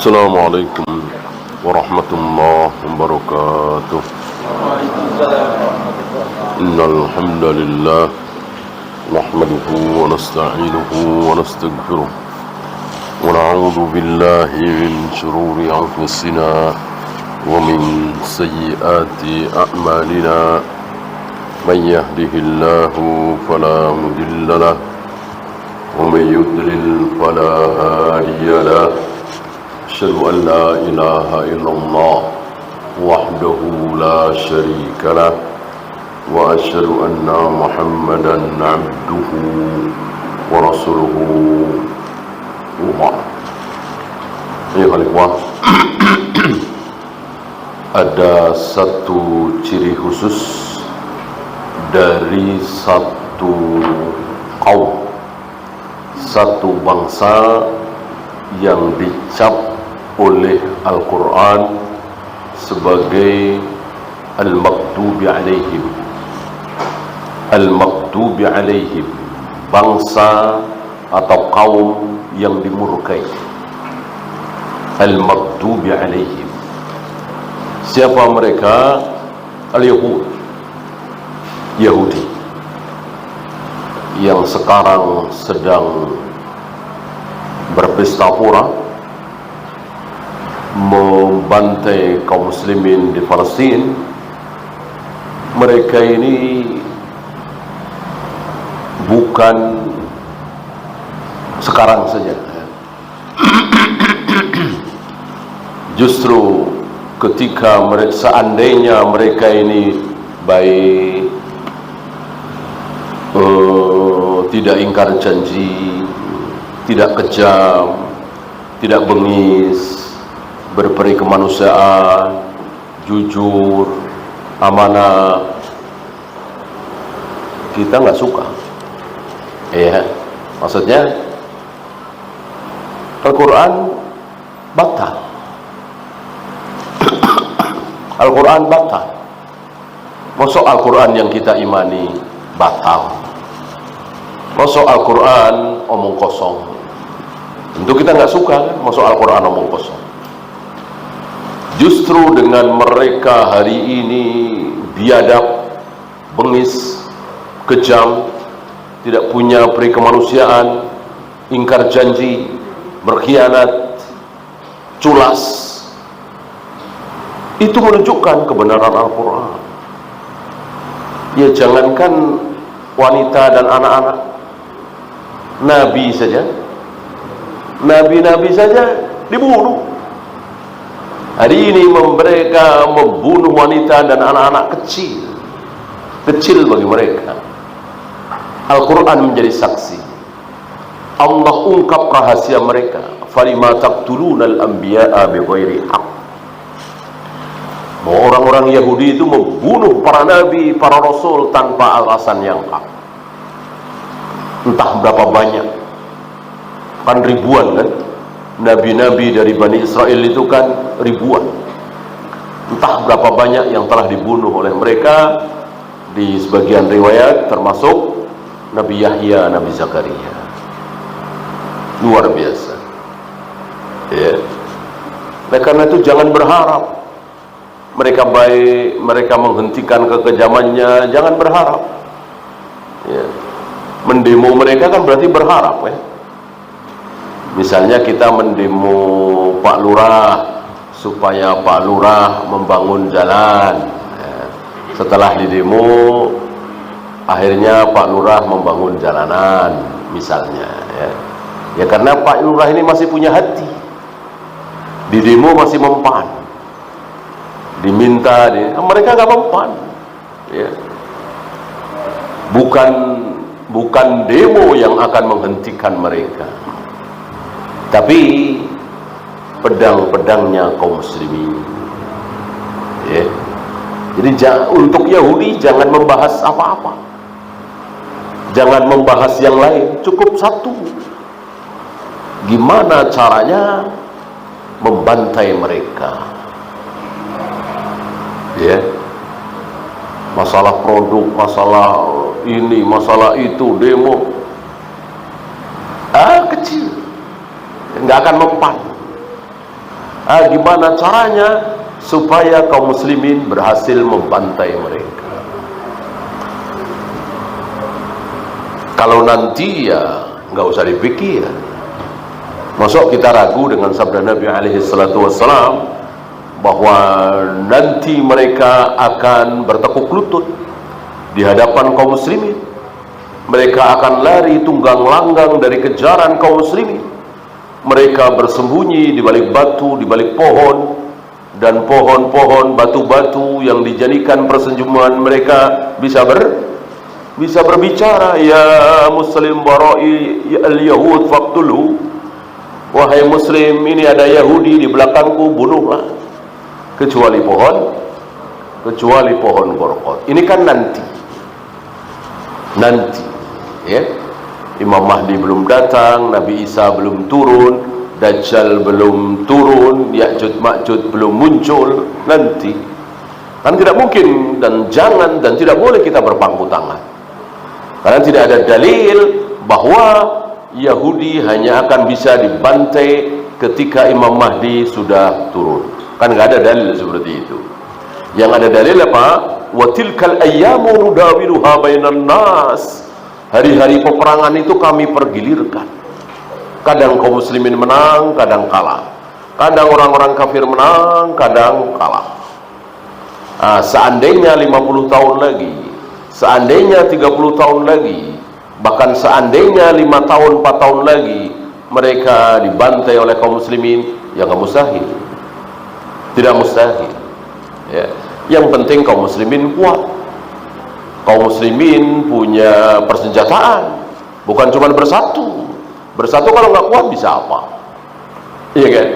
السلام عليكم ورحمة الله وبركاته. إن الحمد لله نحمده ونستعينه ونستغفره ونعوذ بالله من شرور أنفسنا ومن سيئات أعمالنا. من يهده الله فلا مضل له ومن يضلل فلا هادي له. أشهد أن لا إله إلا الله وحده لا شريك له وأشهد أن محمدا عبده ورسوله. أيها الإخوة, ada satu ciri khusus dari satu kaum, satu bangsa yang dicap oleh Al-Quran sebagai Al-Maghdubi alaihim. Al-Maghdubi alaihim, bangsa atau kaum yang dimurkai. Al-Maghdubi alaihim, siapa mereka? Al-Yahud, Yahudi yang sekarang sedang berpesta pora membantai kaum muslimin di Palestina. Mereka ini bukan sekarang saja, justru ketika seandainya mereka ini baik, tidak ingkar janji, tidak kejam, tidak bengis, berperi kemanusiaan, jujur, amanah, kita nggak suka. Ya, maksudnya Al-Quran batal. Al-Quran batal. Masuk Al-Quran yang kita imani batal. Masuk Al-Quran omong kosong. Tentu kita nggak suka kan masuk Al-Quran omong kosong. Justru dengan mereka hari ini biadab, bengis, kejam, tidak punya peri kemanusiaan, ingkar janji, berkhianat, culas, itu menunjukkan kebenaran Al-Quran. Ya, jangankan wanita dan anak-anak, nabi saja, nabi-nabi saja dibunuh. Hari ini mereka membunuh wanita dan anak-anak kecil, kecil bagi mereka. Al-Quran menjadi saksi. Allah ungkap rahasia mereka. Falima taqtuluna al-anbiya'a bighairi haqq. Bahwa orang-orang Yahudi itu membunuh para nabi, para rasul tanpa alasan yang hak. Entah berapa banyak, kan ribuan kan. Nabi-nabi dari Bani Israel itu kan ribuan. Entah berapa banyak yang telah dibunuh oleh mereka. Di sebagian riwayat termasuk Nabi Yahya, Nabi Zakaria. Luar biasa. Ya. Nah, karena itu jangan berharap mereka baik, mereka menghentikan kekejamannya. Jangan berharap. Ya. Mendemo mereka kan berarti berharap ya. Misalnya kita mendemo Pak Lurah supaya Pak Lurah membangun jalan. Ya. Setelah didemo, akhirnya Pak Lurah membangun jalanan, misalnya. Ya karena Pak Lurah ini masih punya hati. Di demo masih mempan. Diminta, mereka nggak mempan. Ya. Bukan demo yang akan menghentikan mereka, tapi pedang-pedangnya kaum muslimin. Ya. Jadi untuk Yahudi jangan membahas apa-apa, jangan membahas yang lain, cukup satu: gimana caranya membantai mereka. Ya, masalah produk, masalah ini, masalah itu, demo, kecil, nggak akan mempan. Gimana caranya supaya kaum muslimin berhasil membantai mereka? Kalau nanti ya nggak usah dipikir. Masuk kita ragu dengan sabda Nabi alaihi salatu wassalam bahwa nanti mereka akan bertekuk lutut di hadapan kaum muslimin. Mereka akan lari tunggang langgang dari kejaran kaum muslimin. Mereka bersembunyi di balik batu, di balik pohon, dan pohon-pohon, batu-batu yang dijadikan persetujuan mereka bisa berbicara. Ya muslim barai al-yahud faqtulu. Wahai muslim, ini ada Yahudi di belakangku, bunuhlah. Kecuali pohon Gorqod. Ini kan nanti ya. Imam Mahdi belum datang, Nabi Isa belum turun, Dajjal belum turun, Ya'juj Ma'juj belum muncul. Nanti kan tidak mungkin dan jangan dan tidak boleh kita berpangku tangan, karena tidak ada dalil bahwa Yahudi hanya akan bisa dibantai ketika Imam Mahdi sudah turun. Kan nggak ada dalil seperti itu. Yang ada dalil apa? Wa tilkal ayyamu nudawiluha bainan nas. Hari-hari peperangan itu kami pergilirkan. Kadang kaum muslimin menang, kadang kalah. Kadang orang-orang kafir menang, kadang kalah. Seandainya 50 tahun lagi, seandainya 30 tahun lagi, bahkan seandainya 5 tahun, 4 tahun lagi mereka dibantai oleh kaum muslimin, ya nggak mustahil. Tidak mustahil ya. Yang penting kaum muslimin kuat. Kaum muslimin punya persenjataan, bukan cuma bersatu. Bersatu kalau nggak kuat bisa apa? Iya kan?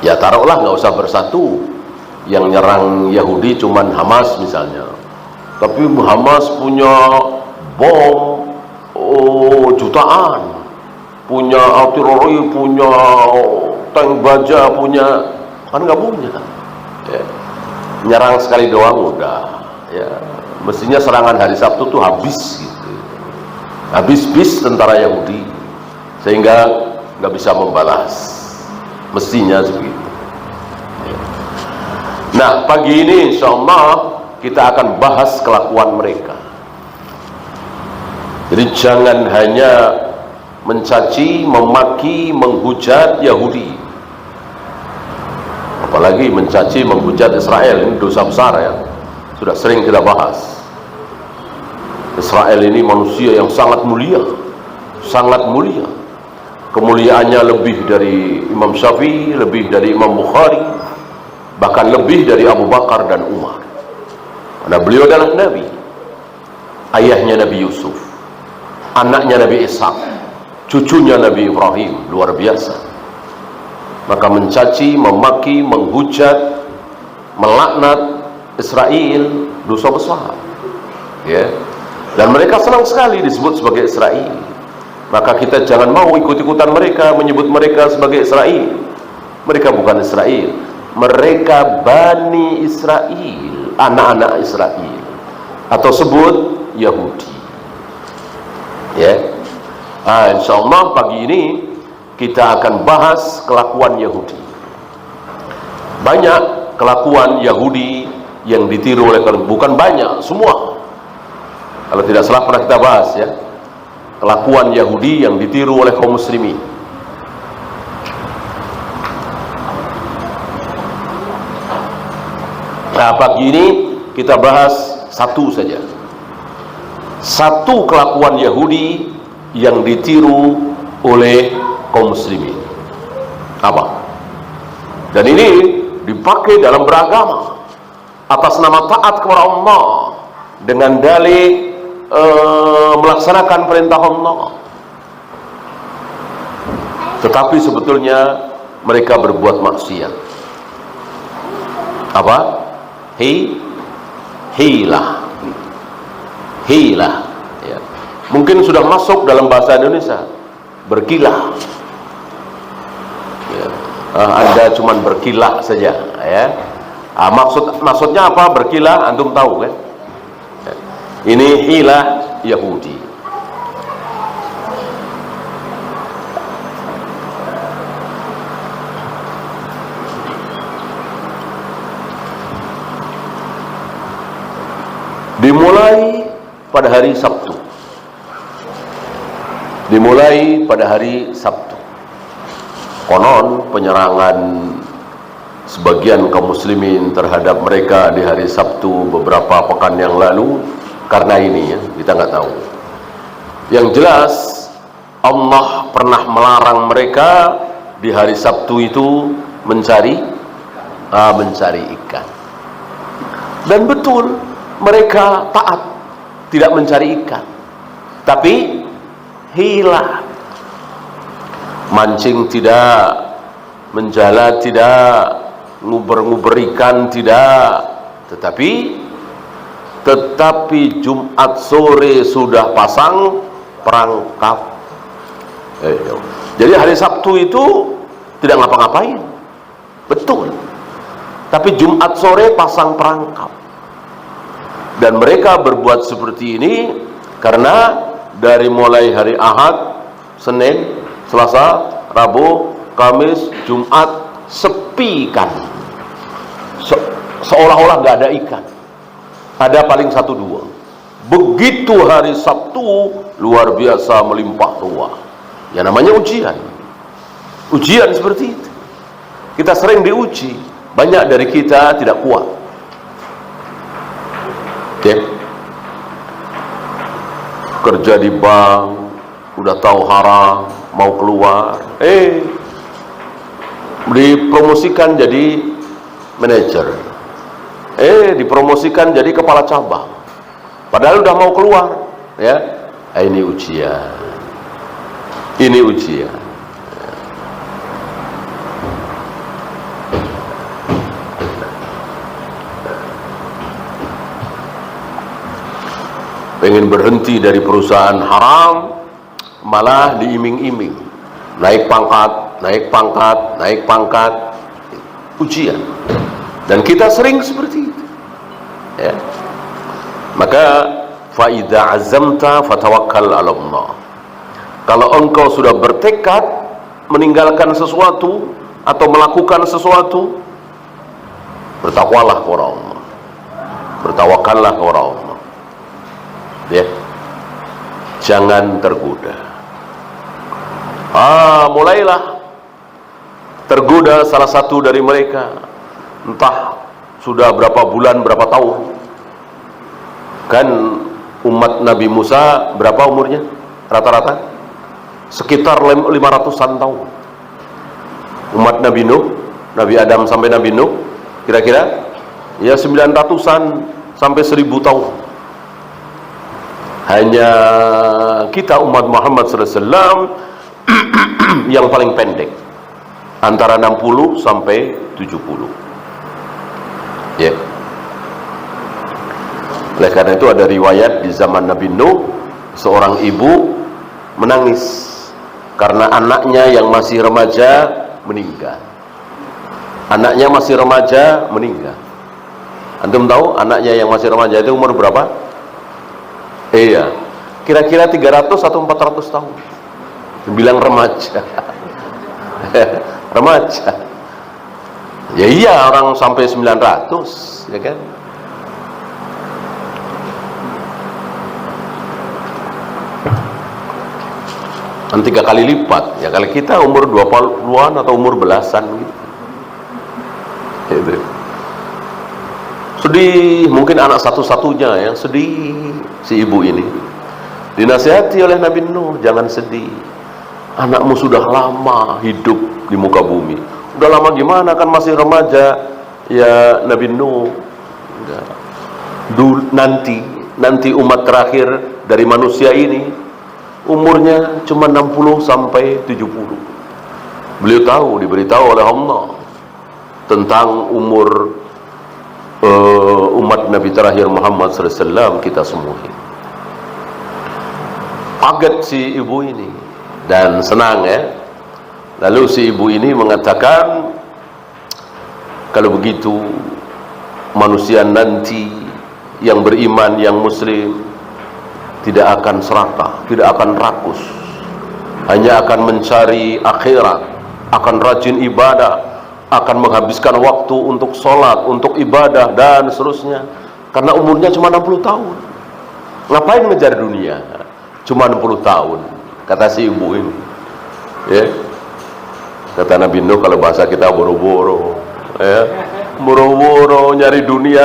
Ya taruhlah nggak usah bersatu. Yang nyerang Yahudi cuman Hamas misalnya, tapi Hamas punya bom jutaan, punya artileri, punya tank baja, punya, kan nggak punya ya. Nyerang sekali doang udah ya. Mestinya serangan hari Sabtu tuh habis gitu, habis tentara Yahudi sehingga nggak bisa membalas, mestinya segitu. Nah, pagi ini insya Allah kita akan bahas kelakuan mereka. Jadi jangan hanya mencaci, memaki, menghujat Yahudi, apalagi mencaci, menghujat Israel. Ini dosa besar ya. Sudah sering kita bahas. Israel ini manusia yang sangat mulia, sangat mulia. Kemuliaannya lebih dari Imam Syafi'i, lebih dari Imam Bukhari, bahkan lebih dari Abu Bakar dan Umar. Karena beliau adalah Nabi, ayahnya Nabi Yusuf, anaknya Nabi Ishak, cucunya Nabi Ibrahim, luar biasa. Maka mencaci, memaki, menghujat, melaknat Israel dosa besar ya. Dan mereka senang sekali disebut sebagai Israel. Maka kita jangan mau ikut-ikutan mereka, menyebut mereka sebagai Israel. Mereka bukan Israel, mereka Bani Israel, anak-anak Israel, atau sebut Yahudi ya. Insyaallah pagi ini kita akan bahas kelakuan Yahudi. Banyak kelakuan Yahudi yang ditiru oleh, bukan banyak, semua. Kalau tidak salah pernah kita bahas ya, kelakuan Yahudi yang ditiru oleh kaum muslimin. Nah, pagi ini kita bahas satu saja. Satu kelakuan Yahudi yang ditiru oleh kaum muslimin. Apa? Dan ini dipakai dalam beragama atas nama taat kepada Allah dengan dalih melaksanakan perintah Allah. Tetapi sebetulnya mereka berbuat maksiat. Apa? Hilah ya. Mungkin sudah masuk dalam bahasa Indonesia, berkilah ya. Anda cuman berkilah saja ya. Maksudnya apa berkilah, antum tahu kan? Ini hilah Yahudi. pada hari Sabtu. Dimulai pada hari Sabtu. Konon penyerangan sebagian kaum muslimin terhadap mereka di hari Sabtu beberapa pekan yang lalu karena ini ya, kita nggak tahu. Yang jelas Allah pernah melarang mereka di hari Sabtu itu mencari ikan. Dan betul mereka taat, tidak mencari ikan, tapi hilang. Mancing tidak, menjala tidak, nguber-nguber ikan tidak, tetapi Jumat sore sudah pasang perangkap. Jadi hari Sabtu itu tidak ngapa-ngapain, betul, tapi Jumat sore pasang perangkap. Dan mereka berbuat seperti ini karena dari mulai hari Ahad, Senin, Selasa, Rabu, Kamis, Jumat sepi ikan, seolah-olah nggak ada ikan. Ada paling 1-2. Begitu hari Sabtu luar biasa melimpah ruah. Ya namanya ujian seperti itu. Kita sering diuji. Banyak dari kita tidak kuat. Kerja di bank, udah tahu haram, mau keluar, dipromosikan jadi manajer, dipromosikan jadi kepala cabang, padahal udah mau keluar, ya. Ini ujian. Pengen berhenti dari perusahaan haram, malah diiming-iming naik pangkat, ujian. Dan kita sering seperti itu, ya. Maka fa idza azamta fatawakkal 'ala Allah. Kalau engkau sudah bertekad meninggalkan sesuatu atau melakukan sesuatu, bertakwalah kepada Allah, bertawakallah kepada Allah, ya. Jangan tergoda. Mulailah tergoda salah satu dari mereka, entah sudah berapa bulan, berapa tahun. Kan umat Nabi Musa berapa umurnya rata-rata? Sekitar 500-an tahun. Umat Nabi Nuh, Nabi Adam sampai Nabi Nuh, kira-kira ya 900-an sampai 1000 tahun. Hanya kita umat Muhammad SAW yang paling pendek, antara 60 sampai 70, ya. Oleh karena itu ada riwayat di zaman Nabi Nuh, seorang ibu menangis karena anaknya yang masih remaja meninggal. Anaknya masih remaja meninggal. Antum tahu anaknya yang masih remaja itu umur berapa? Iya, kira-kira 300 atau 400 tahun. Bilang remaja. Remaja. Ya iya, orang sampai 900, ya kan? Dan 3 kali lipat. Ya kalau kita umur 20-an atau umur belasan gitu. Gitu. Sedih, mungkin anak satu-satunya yang sedih si ibu ini. Dinasihati oleh Nabi Nuh, jangan sedih. Anakmu sudah lama hidup di muka bumi. Udah lama gimana, kan masih remaja. Ya Nabi Nuh. Nanti umat terakhir dari manusia ini umurnya cuma 60 sampai 70. Beliau tahu, diberitahu oleh Allah tentang umur umat Nabi terakhir Muhammad SAW, kita semua. Kaget si ibu ini dan senang, ya. Lalu si ibu ini mengatakan, kalau begitu manusia nanti yang beriman, yang muslim, tidak akan serakah, tidak akan rakus, hanya akan mencari akhirat, akan rajin ibadah, akan menghabiskan waktu untuk sholat, untuk ibadah, dan seterusnya, karena umurnya cuma 60 tahun. Ngapain ngejar dunia? Cuma 60 tahun, kata si ibu ini. Ya. Kata Nabi Nuh, kalau bahasa kita boro-boro, ya. Boro-boro nyari dunia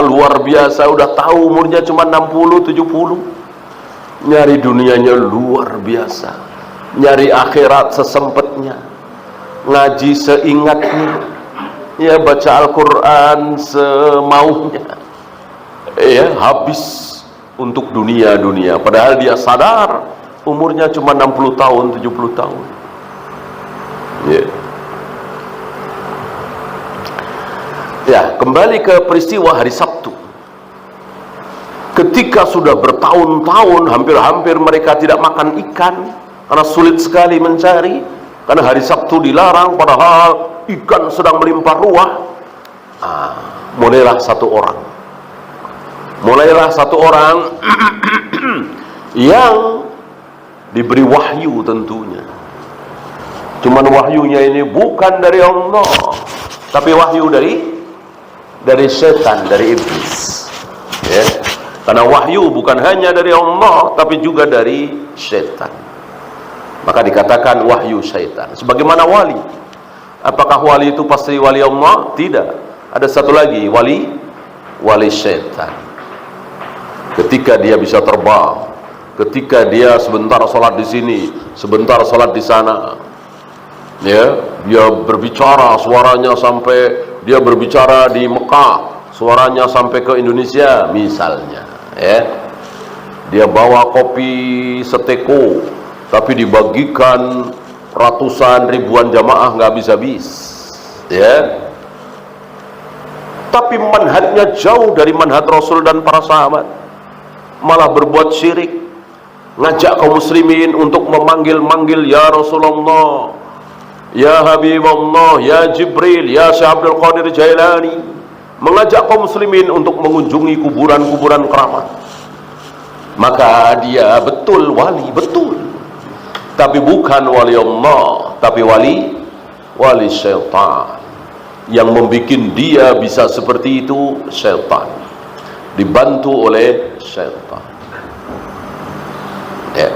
luar biasa, udah tahu umurnya cuma 60 70. Nyari dunianya luar biasa. Nyari akhirat sesempetnya. Ngaji seingatnya. Ya, baca Al-Qur'an semaunya. Ya, habis untuk dunia. Padahal dia sadar umurnya cuma 60 tahun, 70 tahun. Ya. Ya, kembali ke peristiwa hari Sabtu. Ketika sudah bertahun-tahun, hampir-hampir mereka tidak makan ikan karena sulit sekali mencari, karena hari Sabtu dilarang, padahal ikan sedang melimpah ruah. Mulailah satu orang yang diberi wahyu tentunya. Cuman wahyunya ini bukan dari Allah, tapi wahyu dari setan, dari iblis. Ya. Karena wahyu bukan hanya dari Allah, tapi juga dari setan. Maka dikatakan wahyu setan. Sebagaimana wali. Apakah wali itu pasti wali Allah? Tidak. Ada satu lagi, wali setan. Ketika dia bisa terbang, ketika dia sebentar sholat di sini, sebentar sholat di sana, ya, dia berbicara, suaranya sampai dia berbicara di Mekah, suaranya sampai ke Indonesia misalnya, ya. Dia bawa kopi seteko, tapi dibagikan ratusan ribuan jamaah nggak habis-habis, ya. Tapi manhajnya jauh dari manhaj Rasul dan para sahabat, malah berbuat syirik, ngajak kaum muslimin untuk memanggil-manggil ya Rasulullah, ya Habibullah, ya Jibril, ya Syekh Abdul Qadir Jailani, mengajak kaum muslimin untuk mengunjungi kuburan-kuburan keramat. Maka dia betul wali, betul, tapi bukan wali Allah, tapi wali syaitan. Yang membuat dia bisa seperti itu syaitan, dibantu oleh syaitan. Ya.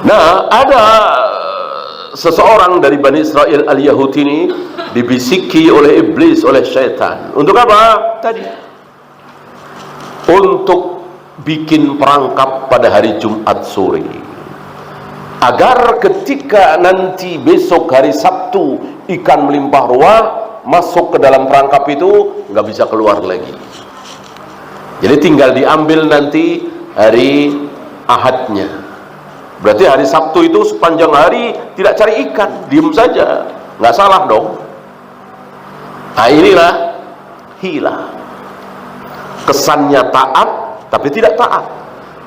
Nah, ada seseorang dari Bani Israel al-Yahud ini dibisiki oleh iblis, oleh syaitan. Untuk apa? Tadi untuk bikin perangkap pada hari Jumat sore, agar ketika nanti besok hari Sabtu ikan melimpah ruah, masuk ke dalam perangkap itu nggak bisa keluar lagi. Jadi tinggal diambil nanti hari Ahadnya. Berarti hari Sabtu itu sepanjang hari tidak cari ikan, diem saja, nggak salah dong. Nah, inilah hilah. Kesannya taat tapi tidak taat,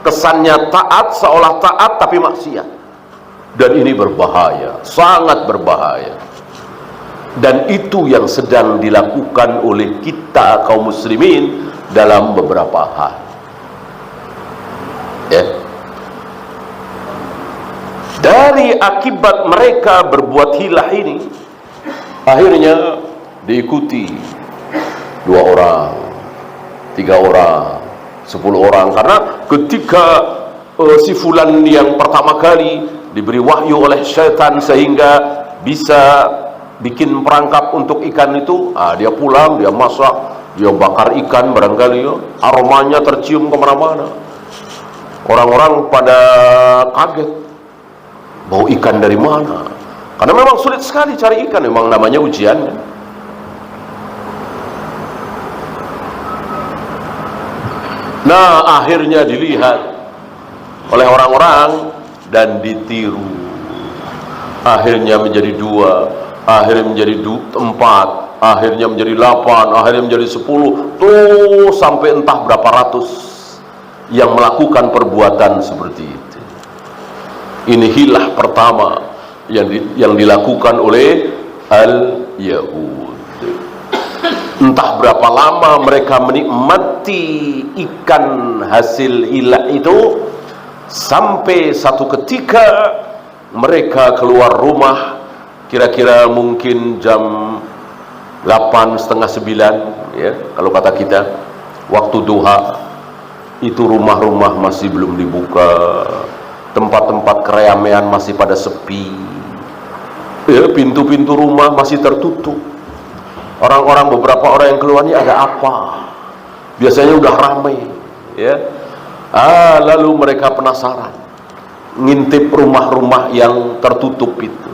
kesannya taat seolah taat tapi maksiat. Dan ini berbahaya, sangat berbahaya. Dan itu yang sedang dilakukan oleh kita kaum muslimin dalam beberapa hal. Ya. Dari akibat mereka berbuat hilah ini, akhirnya diikuti 2 orang, 3 orang, 10 orang. Karena ketika si fulan yang pertama kali diberi wahyu oleh syaitan sehingga bisa bikin perangkap untuk ikan itu, dia pulang, dia masak, dia bakar ikan barangkali, ya, aromanya tercium kemana-mana. Orang-orang pada kaget, bau ikan dari mana? Karena memang sulit sekali cari ikan, memang namanya ujian. Nah, akhirnya dilihat oleh orang-orang dan ditiru. Akhirnya menjadi 2, akhirnya menjadi 4, akhirnya menjadi 8, akhirnya menjadi 10, tuh sampai entah berapa ratus yang melakukan perbuatan seperti itu. Ini hilah pertama yang dilakukan oleh al-Yahud. Entah berapa lama mereka menikmati ikan hasil hilah itu, sampai satu ketika mereka keluar rumah kira-kira mungkin jam 8, setengah 9, ya, kalau kata kita waktu duha. itu rumah-rumah masih belum dibuka, tempat-tempat keramaian masih pada sepi, ya, pintu-pintu rumah masih tertutup. Orang-orang, beberapa orang yang keluarnya ada apa? Biasanya udah ramai, ya. Lalu mereka penasaran, ngintip rumah-rumah yang tertutup itu.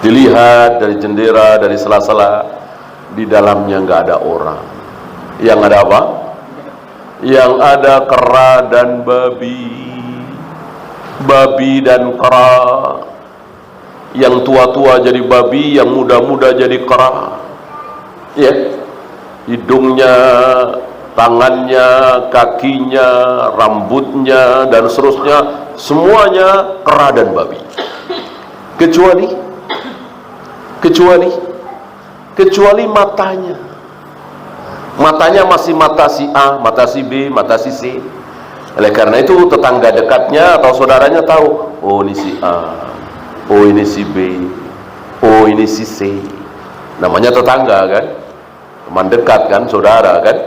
Dilihat dari jendela, dari sela-sela, di dalamnya nggak ada orang. Yang ada apa? Yang ada kera dan babi, babi dan kera. Yang tua-tua jadi babi, yang muda-muda jadi kera. Ya, hidungnya, tangannya, kakinya, rambutnya, dan seterusnya, semuanya kera dan babi. Kecuali matanya. Matanya masih mata si A, mata si B, mata si C. Oleh karena itu tetangga dekatnya atau saudaranya tahu, oh ini si A, oh ini si B, oh ini si C. Namanya tetangga kan, teman dekat kan, saudara kan.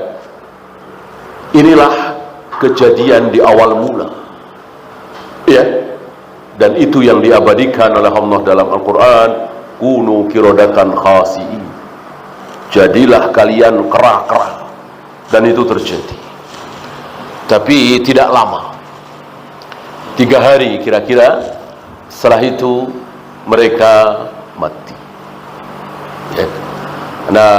Inilah kejadian di awal mula, ya. Dan itu yang diabadikan oleh Allah dalam Al-Quran, kunu kirodatan khasi'in, jadilah kalian kera-kera. Dan itu terjadi. Tapi tidak lama, 3 hari kira-kira, setelah itu mereka mati, ya. Nah,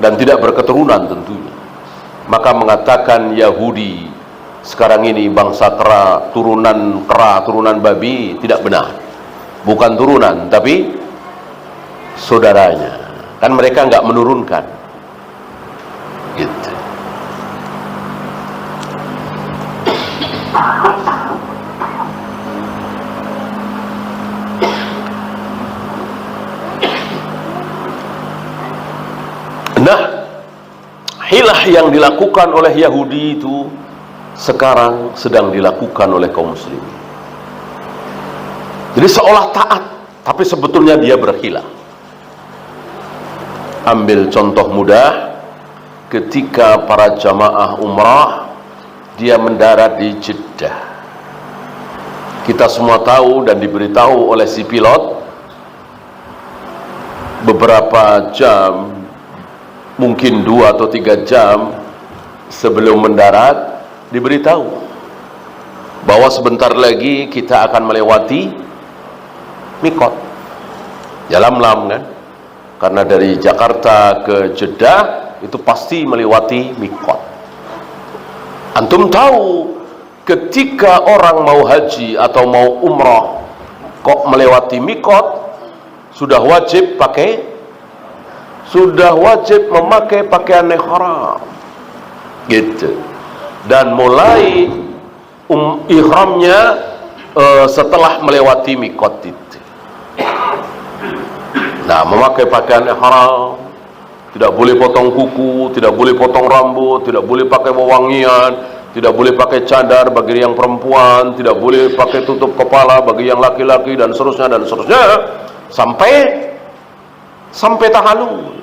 dan tidak berketurunan tentunya. Maka mengatakan Yahudi sekarang ini bangsa kera, turunan babi, tidak benar. Bukan turunan, tapi saudaranya. Kan mereka nggak menurunkan, gitu. Nah, hilah yang dilakukan oleh Yahudi itu sekarang sedang dilakukan oleh kaum muslimin. Jadi seolah taat, tapi sebetulnya dia berhilah. Ambil contoh mudah, ketika para jamaah umrah, dia mendarat di Jeddah. Kita semua tahu dan diberitahu oleh si pilot beberapa jam, mungkin 2 atau 3 jam sebelum mendarat, diberitahu bahwa sebentar lagi kita akan melewati mikot. Jalan-lam kan, karena dari Jakarta ke Jeddah itu pasti melewati mikot. Antum tahu, ketika orang mau haji atau mau umrah kok melewati mikot, sudah wajib memakai pakaian ihram, gitu. Dan mulai ihramnya setelah melewati mikot itu. Nah, memakai pakaian ihram, tidak boleh potong kuku, tidak boleh potong rambut, tidak boleh pakai wewangian, tidak boleh pakai cadar bagi yang perempuan, tidak boleh pakai tutup kepala bagi yang laki-laki, dan seterusnya sampai tahallul.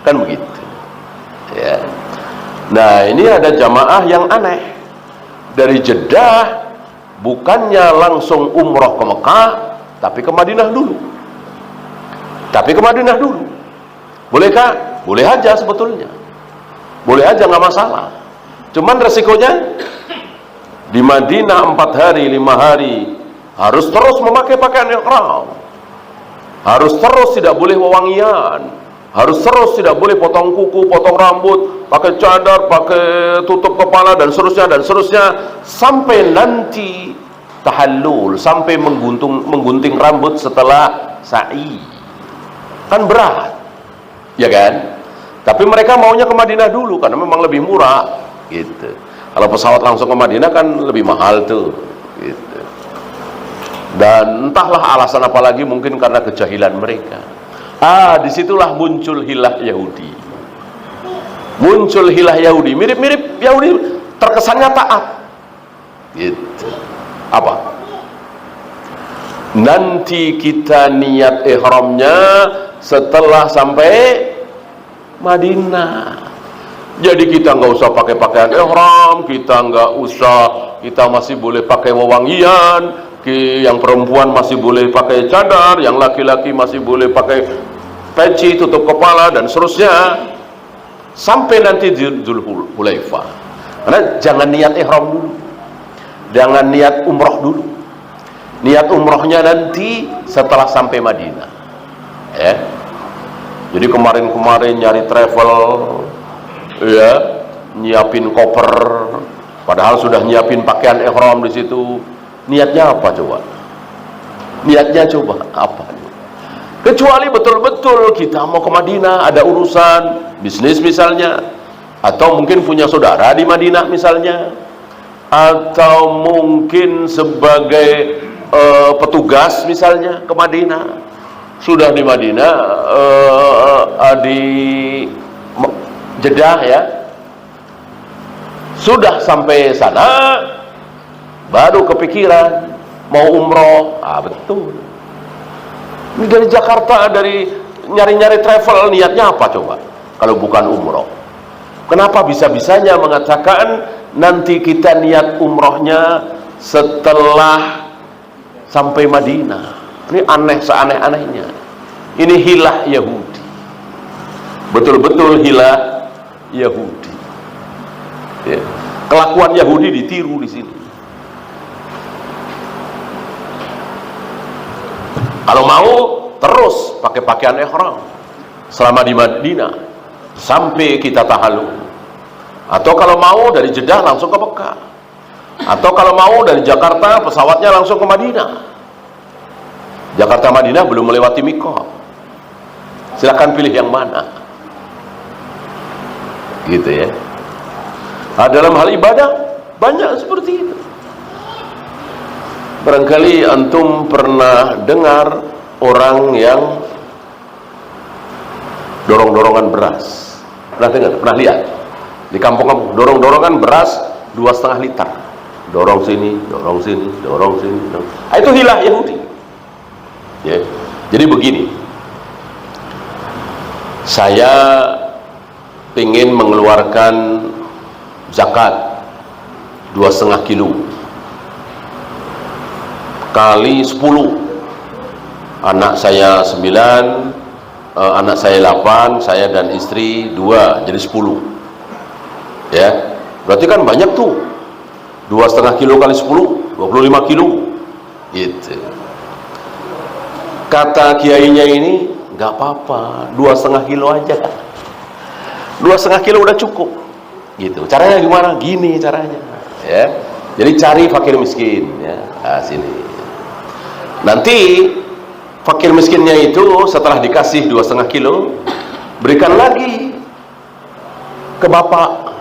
Kan begitu, ya. Nah, ini ada jamaah yang aneh. Dari Jeddah bukannya langsung umroh ke Mekah, tapi ke Madinah dulu. Bolehkah? Boleh aja sebetulnya. Boleh aja, nggak masalah. Cuman resikonya di Madinah 4 hari, 5 hari harus terus memakai pakaian ihram. Harus terus tidak boleh wewangian. Harus terus tidak boleh potong kuku, potong rambut, pakai cadar, pakai tutup kepala, dan seterusnya sampai nanti tahallul, sampai menggunting rambut setelah sa'i. Kan berat, ya kan? Tapi mereka maunya ke Madinah dulu karena memang lebih murah, gitu. Kalau pesawat langsung ke Madinah kan lebih mahal tuh, gitu. Dan entahlah alasan apa lagi, mungkin karena kejahilan mereka. Disitulah muncul hilah Yahudi. Mirip-mirip Yahudi, terkesannya taat, gitu. Apa? Nanti kita niat ihramnya setelah sampai Madinah. Jadi kita nggak usah pakai pakaian ihram, kita masih boleh pakai wewangian, yang perempuan masih boleh pakai cadar, yang laki-laki masih boleh pakai peci tutup kepala dan seterusnya sampai nanti Dzulhulaifah. Karena jangan niat ihram dulu, jangan niat umroh dulu. Niat umrohnya nanti setelah sampai Madinah. Ya. Jadi kemarin-kemarin nyari travel, ya, nyiapin koper, padahal sudah nyiapin pakaian ihram di situ. Niatnya apa coba? Niatnya coba apa? Kecuali betul-betul kita mau ke Madinah, ada urusan bisnis misalnya, atau mungkin punya saudara di Madinah misalnya, atau mungkin sebagai petugas misalnya ke Madinah. Sudah di Madinah, di Jeddah ya, sudah sampai sana baru kepikiran mau umroh. Betul. Ini dari Jakarta, dari nyari-nyari travel, niatnya apa coba kalau bukan umroh? Kenapa bisa-bisanya mengatakan nanti kita niat umrohnya setelah sampai Madinah? Ini aneh seaneh-anehnya. Ini hilah Yahudi, betul-betul hilah Yahudi ya. Kelakuan Yahudi ditiru di sini. Kalau mau terus pakai pakaian ihram selama di Madinah sampai kita tahallul, atau kalau mau dari Jeddah langsung ke Mekah, atau kalau mau dari Jakarta pesawatnya langsung ke Madinah. Jakarta Madinah belum melewati Miqat, silakan pilih yang mana, gitu ya. Dalam hal ibadah banyak seperti itu. Barangkali antum pernah dengar orang yang dorong-dorongan beras. Pernah dengar? Pernah lihat? Di kampung-kampung dorong-dorongan beras 2,5 liter. Dorong sini, dorong sini, dorong sini. Itu hilah Yahudi. Ya. Jadi begini, saya ingin mengeluarkan zakat 2,5 kilo kali 10. Anak saya 9, anak saya 8, saya dan istri 2, jadi 10 ya. Berarti kan banyak tuh, 2,5 kilo kali 10, 25 kilo gitu. Kata kiainya ini, nggak apa-apa, 2,5 kilo aja, 2,5 kilo udah cukup gitu. Caranya gimana? Gini caranya ya. Jadi cari fakir miskin ya. Sini nanti fakir miskinnya itu setelah dikasih 2,5 kilo, berikan lagi ke bapak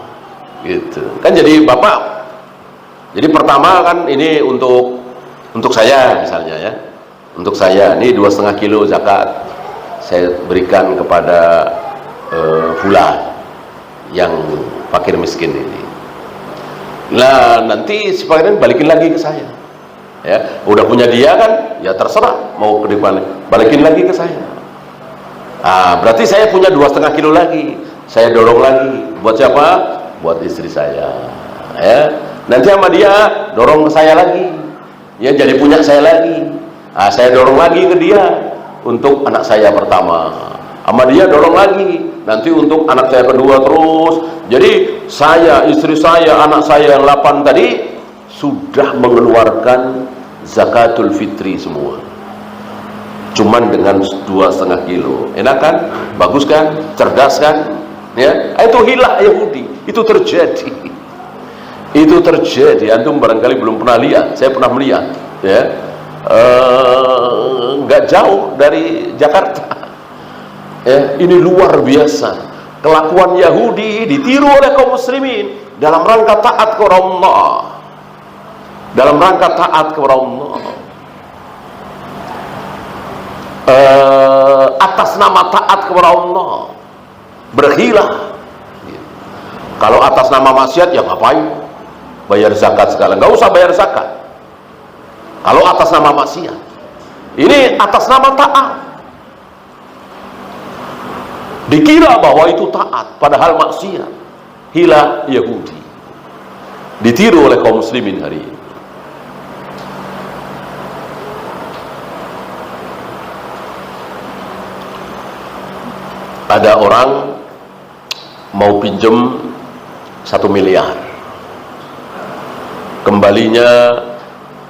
gitu kan. Jadi bapak, jadi pertama kan ini untuk saya misalnya ya, untuk saya ini 2,5 kilo zakat saya berikan kepada fulan yang fakir miskin ini. Nah nanti si fakir balikin lagi ke saya ya. Udah punya dia kan, ya terserah mau ke depan balikin lagi ke saya. Berarti saya punya 2,5 kilo lagi, saya dorong lagi. Buat siapa? Buat istri saya ya. Nanti sama dia dorong ke saya lagi ya, jadi punya saya lagi. Saya dorong lagi ke dia untuk anak saya pertama, sama dia dorong lagi nanti untuk anak saya kedua, terus. Jadi saya, istri saya, anak saya yang 8 tadi sudah mengeluarkan zakatul fitri semua, cuman dengan 2,5 kilo. Enak kan? Bagus kan? Cerdas kan? Ya, itu hilah Yahudi. Itu terjadi. Itu terjadi. Antum barangkali belum pernah lihat. Saya pernah melihat ya. Nggak jauh dari Jakarta ya. Ini luar biasa, kelakuan Yahudi ditiru oleh kaum muslimin dalam rangka taat kepada Allah, dalam rangka taat kepada Allah, atas nama taat kepada Allah berhilah. Kalau atas nama maksiat ya ngapain bayar zakat segala, nggak usah bayar zakat. Kalau atas nama maksiat, ini atas nama taat, dikira bahwa itu taat, padahal maksiat. hila Yahudi ditiru oleh kaum muslimin hari ini. Ada orang mau pinjem 1 miliar, kembalinya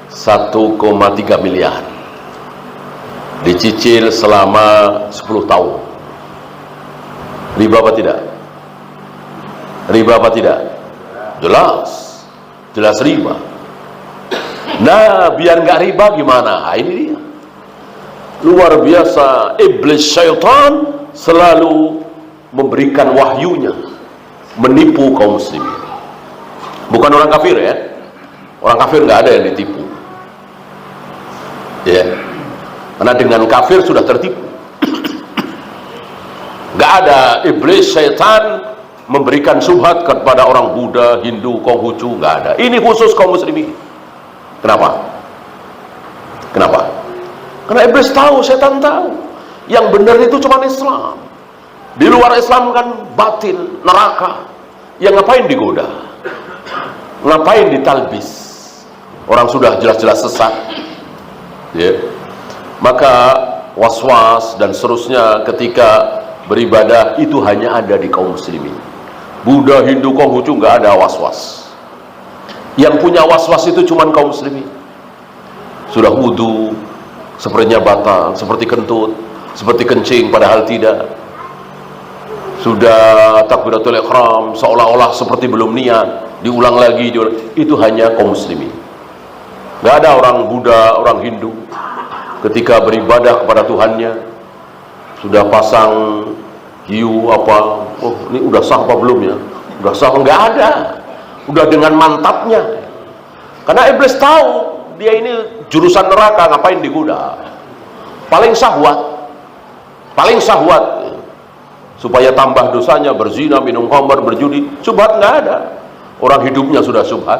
1,3 miliar, dicicil selama 10 tahun. Riba apa tidak? Riba apa tidak? Jelas riba. Nah, biar nggak riba gimana? Nah, ini dia. Luar biasa, iblis syaitan selalu memberikan wahyunya menipu kaum muslimin. Bukan orang kafir ya. Orang kafir nggak ada yang ditipu. Ya. Karena dengan kafir sudah tertipu. Nggak ada iblis syaitan memberikan subhat kepada orang Buddha, Hindu, Konghucu, nggak ada. Ini khusus kaum muslimin. Kenapa? Karena iblis tahu, setan tahu, yang benar itu cuma Islam. Di luar Islam kan batil, neraka. Yang ngapain digoda? Ngapain ditalbis? Orang sudah jelas-jelas sesat. Ya. Maka was-was dan seterusnya ketika beribadah itu hanya ada di kaum muslimin. Buddha, Hindu, Konghucu nggak ada was-was. Yang punya was-was itu cuma kaum muslimin. Sudah wudu, sepertinya batal, seperti kentut, seperti kencing, padahal tidak. Sudah takbiratul ihram, seolah-olah seperti belum niat, diulang lagi, itu hanya kaum muslimin. Nggak ada orang Buddha, orang Hindu ketika beribadah kepada Tuhannya sudah pasang hiu apa, oh ini udah sah apa belum ya? Udah sah, nggak ada. Udah dengan mantapnya. Karena iblis tahu dia ini jurusan neraka, ngapain digoda? Paling syahwat supaya tambah dosanya, berzina, minum khamr, berjudi. Subhat nggak ada. Orang hidupnya sudah subhat,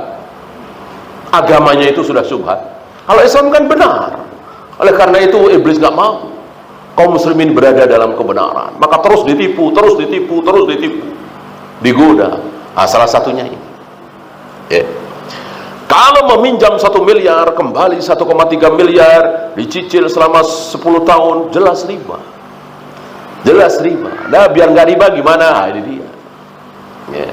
agamanya itu sudah subhat. Kalau Islam kan benar. Oleh karena itu iblis nggak mau kaum muslimin berada dalam kebenaran, maka terus ditipu, digoda. Nah, salah satunya ini. Kalau meminjam 1 miliar, kembali 1,3 miliar, dicicil selama 10 tahun, jelas riba. Nah, biar nggak riba gimana? Nah, ini dia. Ya.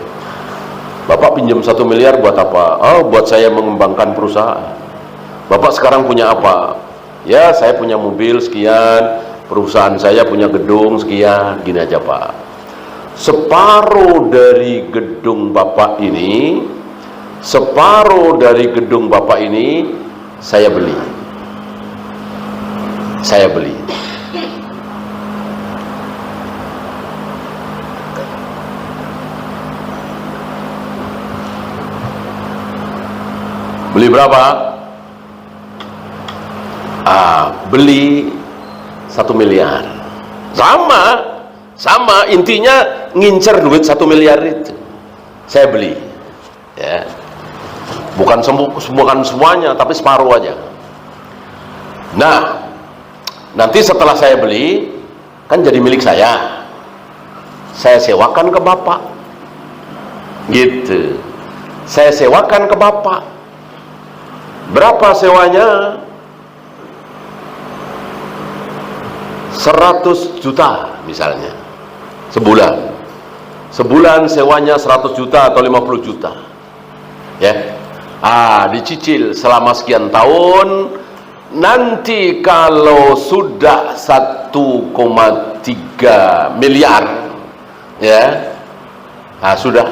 Bapak pinjam 1 miliar buat apa? Oh, buat saya mengembangkan perusahaan. Bapak sekarang punya apa? Ya, saya punya mobil sekian, perusahaan saya punya gedung sekian, gini aja Pak. Separuh dari gedung Bapak ini, saya beli. Beli berapa? Beli 1 miliar. Sama intinya ngincer duit 1 miliar itu. Saya beli. Ya. Bukan semuanya, tapi separuh aja. Nah, nanti setelah saya beli, kan jadi milik saya. Saya sewakan ke Bapak. Gitu. Saya sewakan ke Bapak. Berapa sewanya? 100 juta misalnya sebulan sewanya 100 juta atau 50 juta ya. Dicicil selama sekian tahun. Nanti kalau sudah 1,3 miliar ya, sudah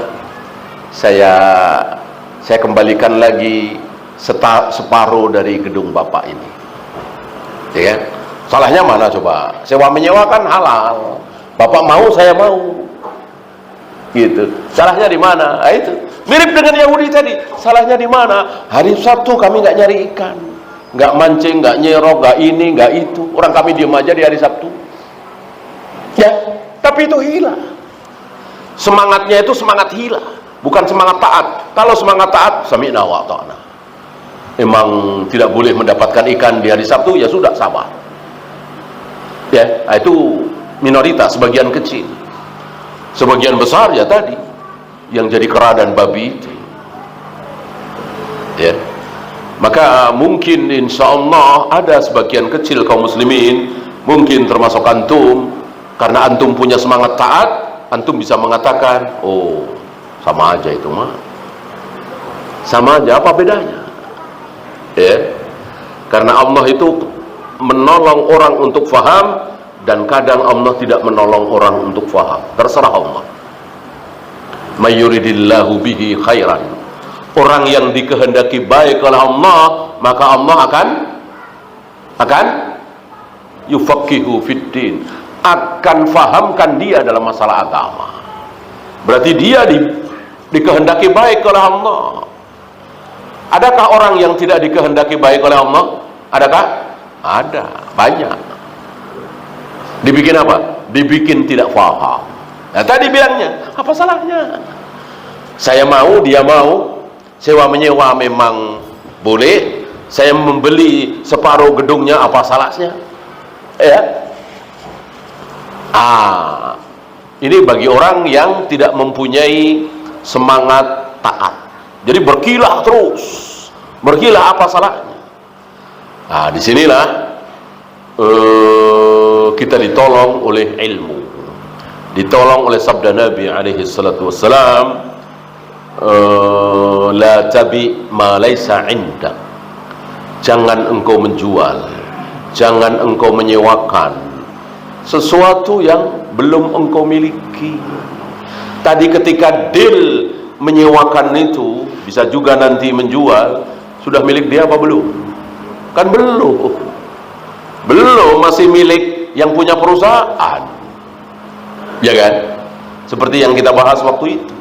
saya kembalikan lagi separuh dari gedung Bapak ini, ya kan? Salahnya mana coba? Sewa menyewa kan halal. Bapak mau, saya mau. Gitu. Salahnya di mana? Itu mirip dengan Yahudi tadi. Salahnya di mana? Hari Sabtu kami nggak nyari ikan, nggak mancing, nggak nyerok, nggak ini, nggak itu. Orang kami diem aja di hari Sabtu. Ya, tapi itu hila. Semangatnya itu semangat hila, bukan semangat taat. Kalau semangat taat, sami'na wa ata'na. Emang tidak boleh mendapatkan ikan di hari Sabtu, ya sudah, sabar. Ya, itu minoritas, sebagian kecil. Sebagian besar ya tadi yang jadi kera dan babi itu. Ya. Maka mungkin insya Allah ada sebagian kecil kaum muslimin, mungkin termasuk antum, karena antum punya semangat taat, antum bisa mengatakan, oh sama aja itu mah, sama aja, apa bedanya? Ya. Karena Allah itu menolong orang untuk faham, dan kadang Allah tidak menolong orang untuk faham. Terserah Allah. Mayuridillahu bihi khairan. Orang yang dikehendaki baik oleh Allah, maka Allah akan yufaqihu fiddin, akan fahamkan dia dalam masalah agama. Berarti dia dikehendaki baik oleh Allah. Adakah orang yang tidak dikehendaki baik oleh Allah? Adakah? Ada, banyak. Dibikin apa? Dibikin tidak faham. Nah, tadi bilangnya, apa salahnya? Saya mau, dia mau. Sewa menyewa memang boleh. Saya membeli separuh gedungnya, apa salahnya? Ya. Ini bagi orang yang tidak mempunyai semangat taat. Jadi berkilah terus. Berkilah, apa salahnya? Nah, disinilah kita ditolong oleh ilmu, ditolong oleh sabda Nabi alaihi salatu wassalam, la tabi ma laysa indak. Jangan engkau menjual, jangan engkau menyewakan sesuatu yang belum engkau miliki. Tadi ketika deal menyewakan itu, bisa juga nanti menjual, sudah milik dia apa belum? Kan belum, masih milik yang punya perusahaan, ya kan? Seperti yang kita bahas waktu itu.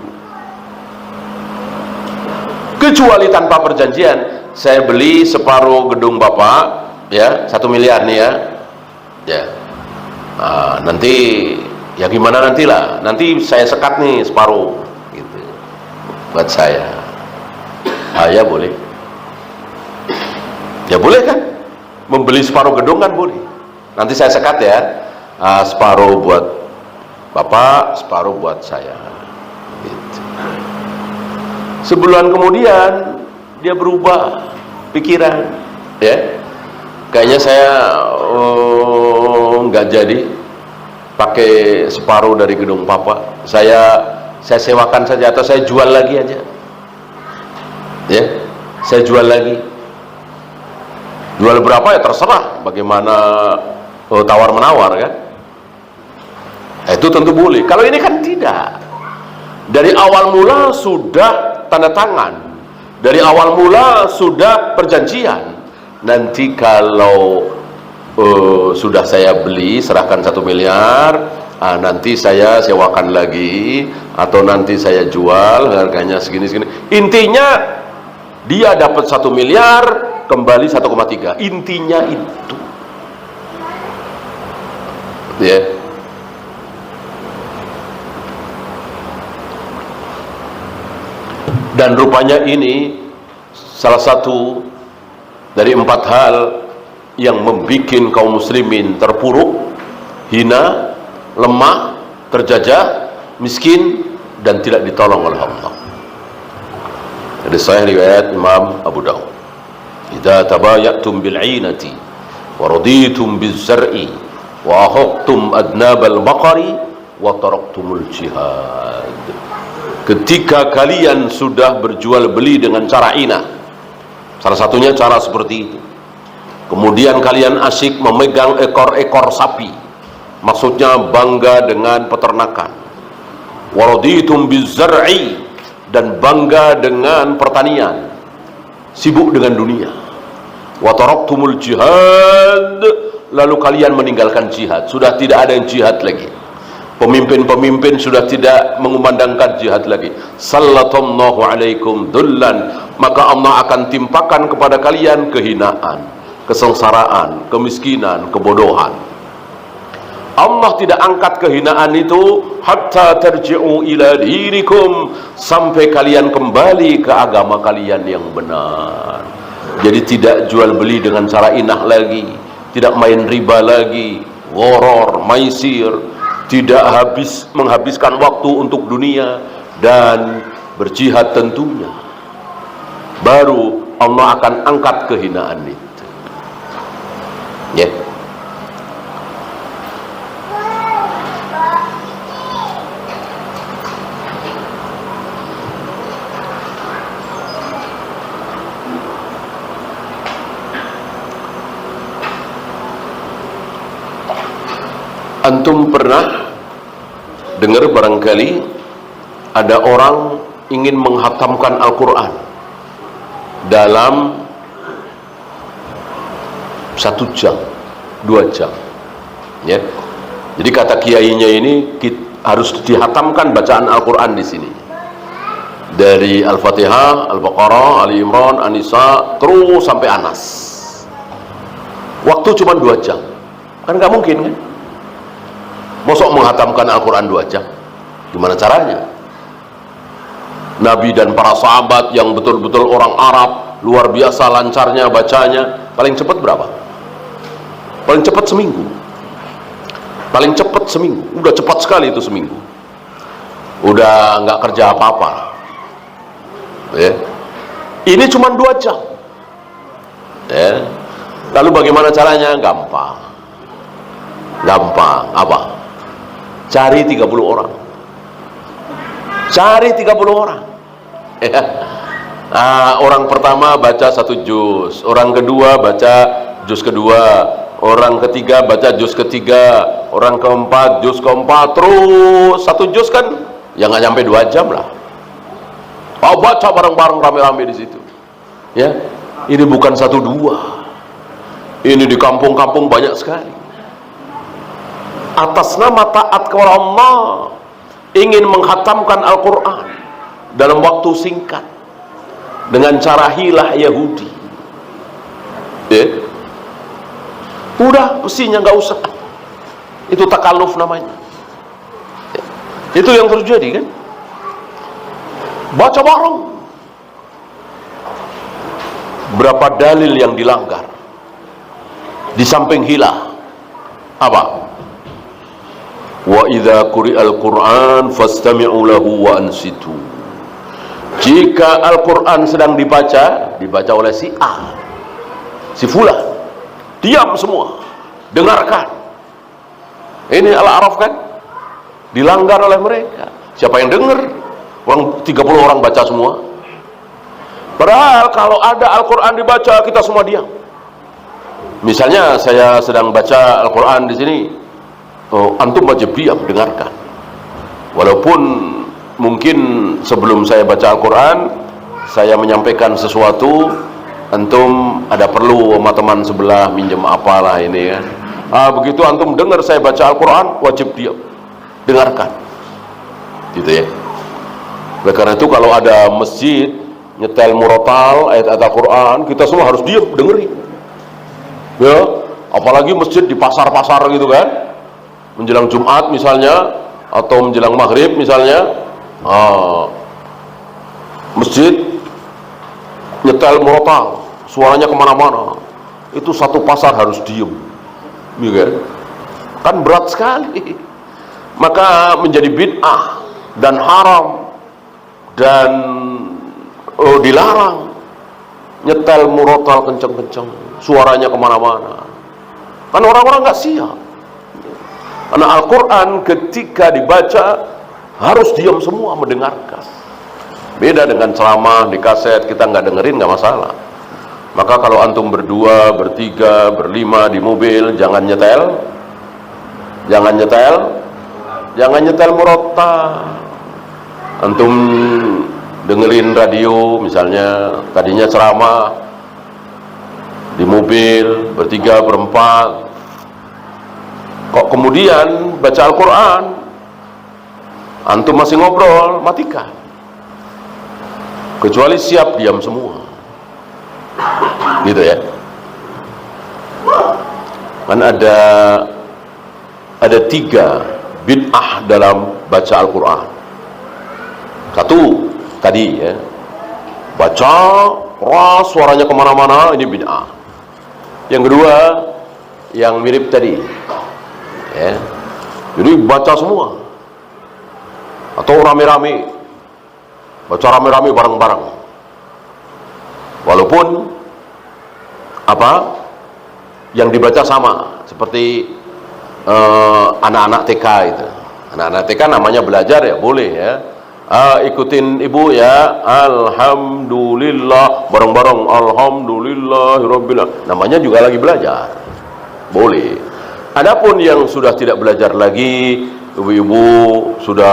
Kecuali tanpa perjanjian, saya beli separuh gedung bapak, ya 1 miliar nih ya, ya. Nanti ya gimana nantilah, nanti saya sekat nih separuh, gitu, buat saya. Ya boleh, ya boleh kan? Membeli separuh gedung kan boleh. Nanti saya sekat ya, separuh buat bapak, separuh buat saya, gitu. Sebulan kemudian dia berubah pikiran, ya, kayaknya saya nggak jadi pakai separuh dari gedung papa, saya sewakan saja, atau saya jual lagi aja, ya, saya jual lagi. Jual berapa ya terserah, bagaimana tawar menawar kan. Itu tentu boleh. Kalau ini kan tidak, dari awal mula sudah tanda tangan, dari awal mula sudah perjanjian. Nanti kalau sudah saya beli, serahkan 1 miliar, nanti saya sewakan lagi, atau nanti saya jual harganya segini-segini. Intinya dia dapat 1 miliar, kembali 1,3. Intinya itu, ya. Dan rupanya ini salah satu dari 4 hal yang membuat kaum muslimin terpuruk, hina, lemah, terjajah, miskin, dan tidak ditolong oleh Allah. Jadi sahih riwayat Imam Abu Dawud, idza tabayatum bil 'ainati wa raditum biz zar'i wa akhadtum adnabal baqari wa taraktumul jihad. Ketika kalian sudah berjual beli dengan cara inah, salah satunya cara seperti itu, kemudian kalian asyik memegang ekor-ekor sapi, maksudnya bangga dengan peternakan, waraditum bizzar'i, dan bangga dengan pertanian, sibuk dengan dunia, wa taraktumul jihad, lalu kalian meninggalkan jihad, sudah tidak ada yang jihad lagi. Pemimpin-pemimpin sudah tidak mengumandangkan jihad lagi. Sallallahu alaikum dhullan, maka Allah akan timpakan kepada kalian kehinaan, kesengsaraan, kemiskinan, kebodohan. Allah tidak angkat kehinaan itu hatta tarji'u ila dinikum, sampai kalian kembali ke agama kalian yang benar. Jadi tidak jual beli dengan cara inah lagi, tidak main riba lagi, gharar, maisir, tidak menghabiskan waktu untuk dunia, dan berjihad tentunya, baru Allah akan angkat kehinaan itu. Ya. Antum pernah dengar barangkali ada orang ingin menghatamkan Al-Quran dalam 1 jam, 2 jam, ya. Jadi kata kiainya ini harus dihatamkan bacaan Al-Quran di sini, dari Al-Fatihah, Al-Baqarah, Ali Imran, An-Nisa, terus sampai Anas. Waktu cuma 2 jam, kan nggak mungkin kan? Mosok menghatamkan Al-Quran 2 jam? Gimana caranya? Nabi dan para sahabat yang betul-betul orang Arab, luar biasa lancarnya bacanya, paling cepat berapa? Paling cepat seminggu. Paling cepat seminggu. Udah cepat sekali itu seminggu. Udah nggak kerja apa-apa. Ya. Ini cuma 2 jam. Ya. Lalu bagaimana caranya? Gampang. Gampang. Apa? Cari 30 orang. Cari 30 orang. Nah, orang pertama baca 1 juz, orang kedua baca juz kedua, orang ketiga baca juz ketiga, orang keempat juz keempat, terus 1 juz kan ya nggak nyampe 2 jam lah. Oh, baca bareng-bareng rame-rame di situ. Ya, ini bukan 1 2. Ini di kampung-kampung banyak sekali. Atas nama taat kepada Allah, ingin menghatamkan Al-Quran dalam waktu singkat dengan cara hilah Yahudi. Udah, mestinya nggak usah. Itu takaluf namanya. Itu yang terjadi kan? Baca bareng. Berapa dalil yang dilanggar di samping hilah? Apa? Wa idza quri'al Qur'an fastami'u lahu wa ansitu. Jika Al-Quran sedang dibaca oleh si A, si Fulan, diam semua, dengarkan. Ini Al-A'raf kan? Dilanggar oleh mereka. Siapa yang dengar? Orang 30 orang baca semua. Padahal kalau ada Al-Quran dibaca, kita semua diam. Misalnya saya sedang baca Al-Quran di sini, antum wajib diam, dengarkan. Walaupun mungkin sebelum saya baca Al-Quran, saya menyampaikan sesuatu, antum ada perlu sama teman sebelah minjem apalah ini kan. Begitu antum dengar saya baca Al-Quran, wajib diam, dengarkan. Gitu ya. Oleh karena itu kalau ada masjid nyetel murotal ayat-ayat Al-Quran, kita semua harus diam, dengerin. Ya, apalagi masjid di pasar-pasar gitu kan, menjelang Jumat misalnya, atau menjelang Maghrib misalnya, masjid nyetel murotal, suaranya kemana-mana, itu satu pasar harus diem, kan berat sekali. Maka menjadi bid'ah dan haram dan dilarang nyetel murotal kenceng-kenceng, suaranya kemana-mana, kan orang-orang nggak siap. Karena Al-Quran ketika dibaca harus diam semua mendengarkan. Beda dengan ceramah di kaset, kita nggak dengerin nggak masalah. Maka kalau antum berdua, bertiga, berlima di mobil, jangan nyetel murotal. Antum dengerin radio misalnya, tadinya ceramah di mobil bertiga, berempat, kok kemudian baca Al-Quran, antum masih ngobrol, matikan. Kecuali siap diam semua, gitu ya. Kan ada 3 bid'ah dalam baca Al-Quran. Satu tadi ya, baca keras suaranya kemana-mana, ini bid'ah. Yang kedua yang mirip tadi ya, jadi baca semua atau rame-rame baca rame-rame bareng-bareng. Walaupun yang dibaca sama, seperti anak-anak TK itu. Anak-anak TK namanya belajar ya, boleh ya. Ikutin ibu ya, alhamdulillah, bareng-bareng alhamdulillahirabbil alamin. Namanya juga lagi belajar, boleh. Adapun yang sudah tidak belajar lagi, ibu-ibu sudah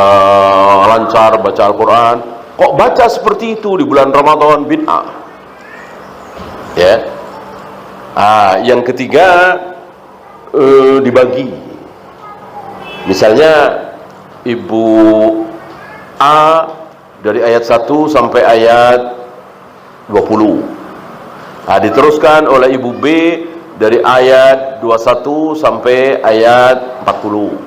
lancar baca Al-Quran, kok baca seperti itu di bulan Ramadan, bid'ah ya. Yang ketiga, dibagi. Misalnya ibu A dari ayat 1 sampai ayat 20, diteruskan oleh ibu B dari ayat 21 sampai ayat 40,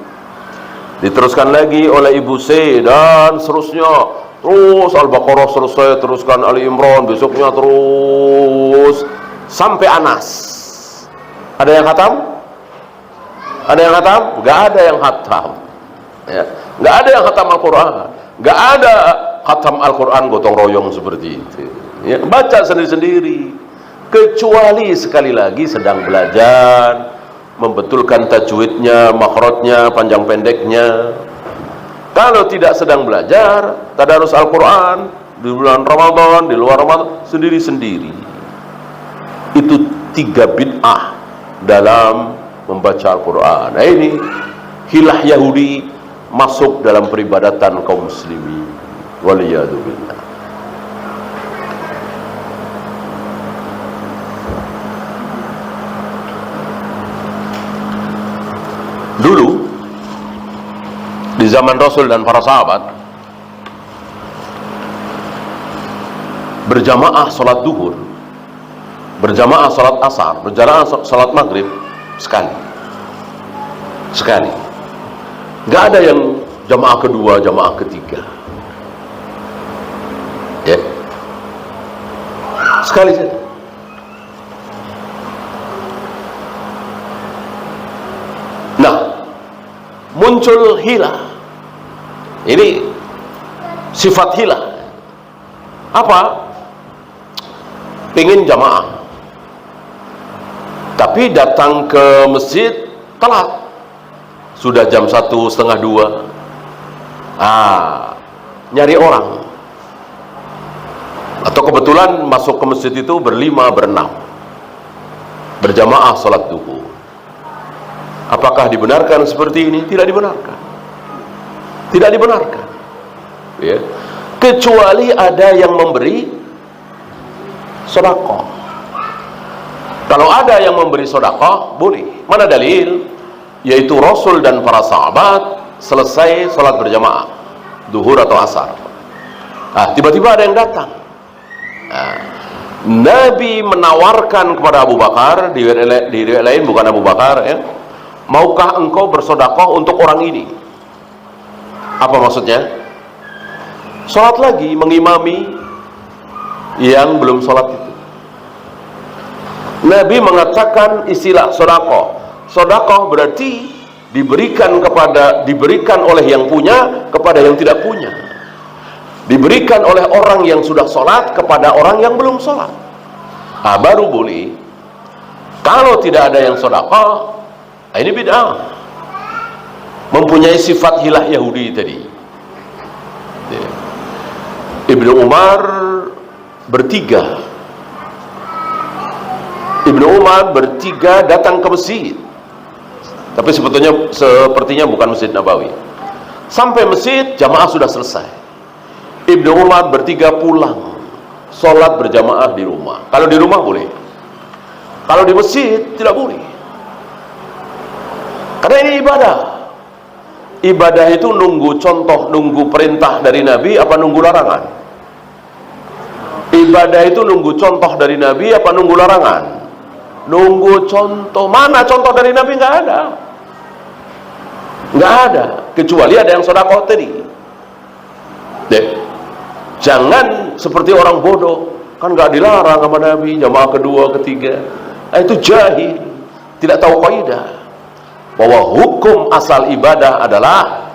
diteruskan lagi oleh ibu C, dan seterusnya. Terus Al-Baqarah selesai, teruskan Ali Imran, besoknya terus sampai Anas. Ada yang khatam? Ada yang khatam? Gak ada yang khatam ya. Gak ada yang khatam Al-Quran, gak ada khatam Al-Quran gotong royong seperti itu ya. Baca sendiri-sendiri, kecuali sekali lagi sedang belajar, membetulkan tajwidnya, makhrajnya, panjang pendeknya. Kalau tidak sedang belajar tadarus Al-Quran di bulan Ramadan, di luar Ramadan, sendiri-sendiri. Itu 3 bid'ah dalam membaca Al-Quran. Nah, ini hilah Yahudi masuk dalam peribadatan kaum muslimin. Waliyadzubillah. Dulu di zaman Rasul dan para sahabat, berjamaah salat duhur, berjamaah salat asar, berjamaah salat maghrib sekali. Nggak ada yang jamaah kedua, jamaah ketiga ya. Sekali saja. Nah, muncul hilah. Ini sifat hilah. Apa? Pengen jamaah, tapi datang ke masjid telat, sudah jam 1:30, 2. Nyari orang, atau kebetulan masuk ke masjid itu berlima, berenam, berjamaah salat duhur. Apakah dibenarkan seperti ini? Tidak dibenarkan. Tidak dibenarkan ya. Kecuali ada yang memberi sedekah. Kalau ada yang memberi sedekah, boleh. Mana dalil? Yaitu Rasul dan para sahabat selesai sholat berjamaah duhur atau asar, tiba-tiba ada yang datang. Nabi menawarkan kepada Abu Bakar, di riwayat lain bukan Abu Bakar ya, maukah engkau bersedekah untuk orang ini? Apa maksudnya? Sholat lagi, mengimami yang belum sholat itu. Nabi mengatakan istilah sedekah. Sedekah berarti diberikan oleh yang punya kepada yang tidak punya. Diberikan oleh orang yang sudah sholat kepada orang yang belum sholat. Baru boleh. Kalau tidak ada yang sedekah, ini bid'ah. Mempunyai sifat hilah Yahudi tadi. Ibnu Umar bertiga datang ke masjid, tapi sepertinya bukan Masjid Nabawi. Sampai masjid, jamaah sudah selesai. Ibnu Umar bertiga pulang, sholat berjamaah di rumah. Kalau di rumah boleh, kalau di masjid tidak boleh, karena ini ibadah. Ibadah itu nunggu contoh, nunggu perintah dari Nabi apa nunggu larangan? Ibadah itu nunggu contoh dari Nabi apa nunggu larangan? Nunggu contoh. Mana contoh dari Nabi? Nggak ada. Nggak ada, kecuali ada yang sedekah tadi. Jangan seperti orang bodoh, kan nggak dilarang sama Nabi jamaah kedua, ketiga. Itu jahil, tidak tahu kaidah bahwa hukum asal ibadah adalah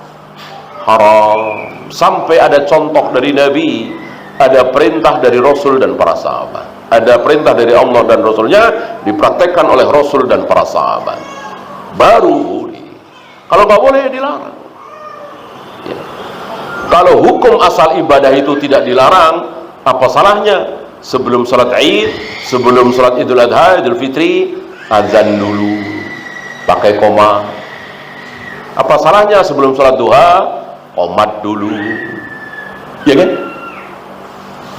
haram. sampai ada contoh dari Nabi, ada perintah dari Rasul dan para sahabat, ada perintah dari Allah dan Rasulnya dipraktekkan oleh Rasul dan para sahabat, baru boleh. Kalau nggak boleh, dilarang. Ya. Kalau hukum asal ibadah itu tidak dilarang, apa salahnya sebelum sholat Id, sebelum sholat Idul Adha, Idul Fitri, azan dulu pakai koma? Apa salahnya sebelum sholat duha, qomat dulu? Ya kan?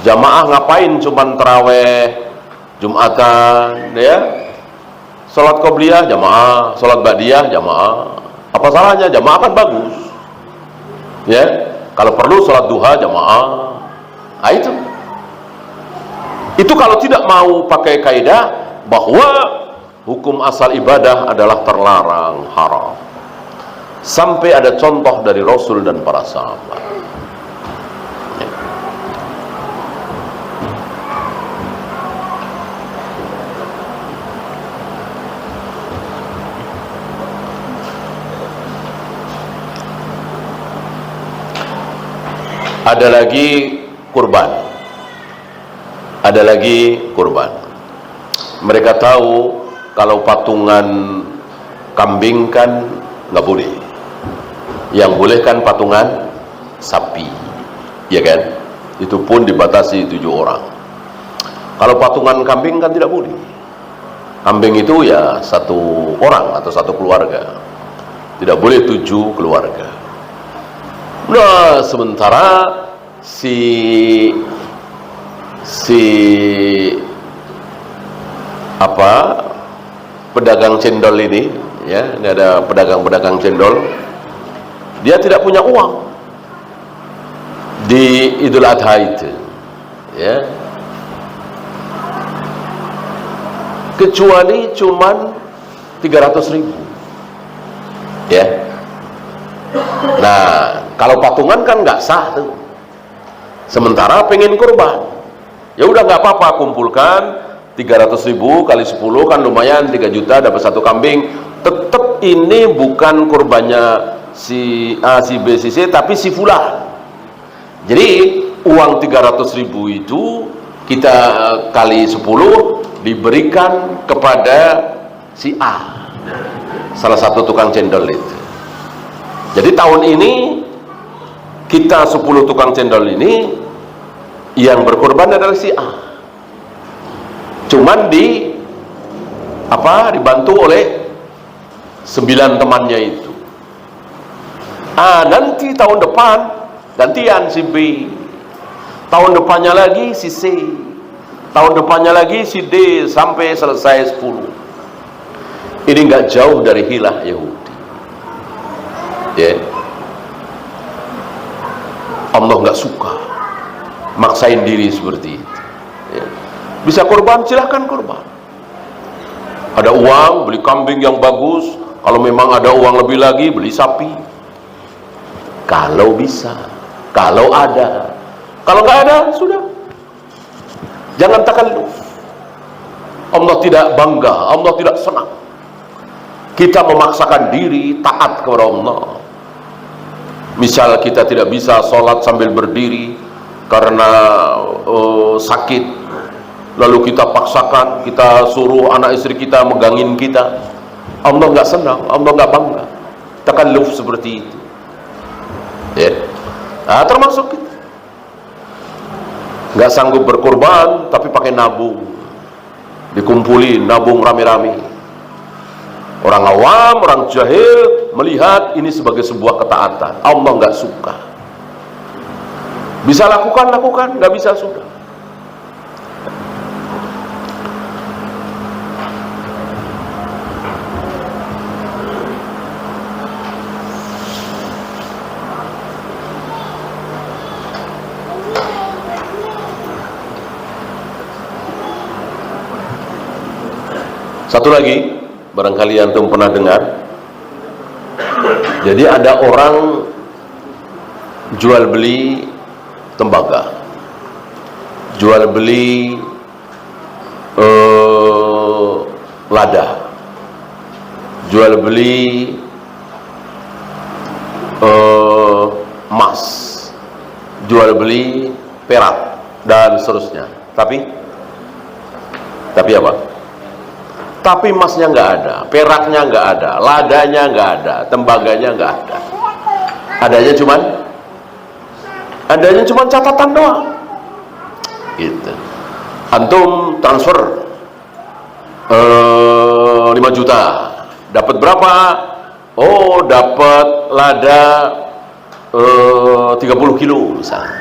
Jamaah ngapain cuman taraweh Jumatan, ya? Sholat qobliyah jamaah, sholat ba'diyah jamaah. Apa salahnya? Jamaah kan bagus. Ya, kalau perlu sholat duha jamaah. Nah, itu kalau tidak mau pakai kaidah bahwa hukum asal ibadah adalah terlarang, haram, sampai ada contoh dari Rasul dan para sahabat. Ya. Ada lagi kurban. Ada lagi kurban. Mereka tahu kalau patungan kambing kan nggak boleh. Yang boleh kan patungan sapi, ya kan? Itu pun dibatasi 7 orang. Kalau patungan kambing kan tidak boleh. Kambing itu ya 1 orang atau 1 keluarga. Tidak boleh 7 keluarga. Nah, sementara si pedagang cendol ini, ya, ini ada pedagang cendol, dia tidak punya uang di Idul Adha itu, ya, kecuali cuman 300.000, ya. Nah, kalau patungan kan nggak sah tuh. Sementara pengen kurban, ya udah nggak apa-apa, kumpulkan 300.000 kali 10 kan lumayan, 3 juta dapat 1 kambing. Tetap ini bukan kurbannya si A, si B, si C, tapi si fulan. Jadi uang 300.000 itu kita kali 10 diberikan kepada si A, salah satu tukang cendol itu. Jadi tahun ini kita 10 tukang cendol ini yang berkorban adalah si A. Cuman dibantu oleh 9 temannya itu. Nanti tahun depan gantian si B. Tahun depannya lagi si C. Tahun depannya lagi si D, sampai selesai 10. Ini nggak jauh dari hilah Yahudi. Ya. Allah nggak suka maksain diri seperti itu. Ya. Bisa korban, silahkan korban. Ada uang, beli kambing yang bagus. Kalau memang ada uang lebih lagi, beli sapi. Kalau bisa, kalau ada. Kalau nggak ada, sudah. Jangan takalluf. Allah tidak bangga, Allah tidak senang kita memaksakan diri taat kepada Allah. Misal kita tidak bisa sholat sambil berdiri karena sakit, lalu kita paksakan, kita suruh anak istri kita megangin kita. Allah nggak senang, Allah nggak bangga takalluf seperti itu, ya. Termasuk kita nggak sanggup berkorban tapi pakai nabung, dikumpulin nabung rame-rame. Orang awam, orang jahil melihat ini sebagai sebuah ketaatan. Allah nggak suka. Bisa lakukan, nggak bisa sudah. Satu lagi, barangkali antum pernah dengar. Jadi ada orang jual beli tembaga, jual beli lada, jual beli emas, jual beli perak dan seterusnya. Tapi apa? Tapi emasnya nggak ada, peraknya nggak ada, ladanya nggak ada, tembaganya nggak ada. Adanya cuman catatan doang. Gitu. Antum transfer 5 juta, dapat berapa? Oh, dapat lada 30 kilo misalnya.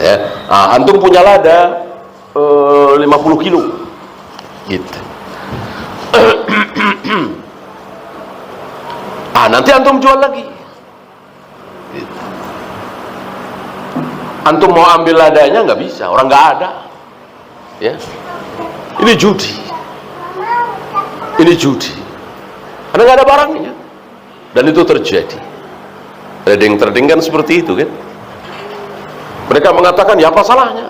Ya. Antum punya lada 50 kilo. Gitu. Nanti antum jual lagi. Gitu. Antum mau ambil ladanya nggak bisa, orang nggak ada. Ya. Ini judi. Karena nggak ada barangnya. Dan itu terjadi. Trading kan seperti itu kan. Mereka mengatakan, ya apa salahnya?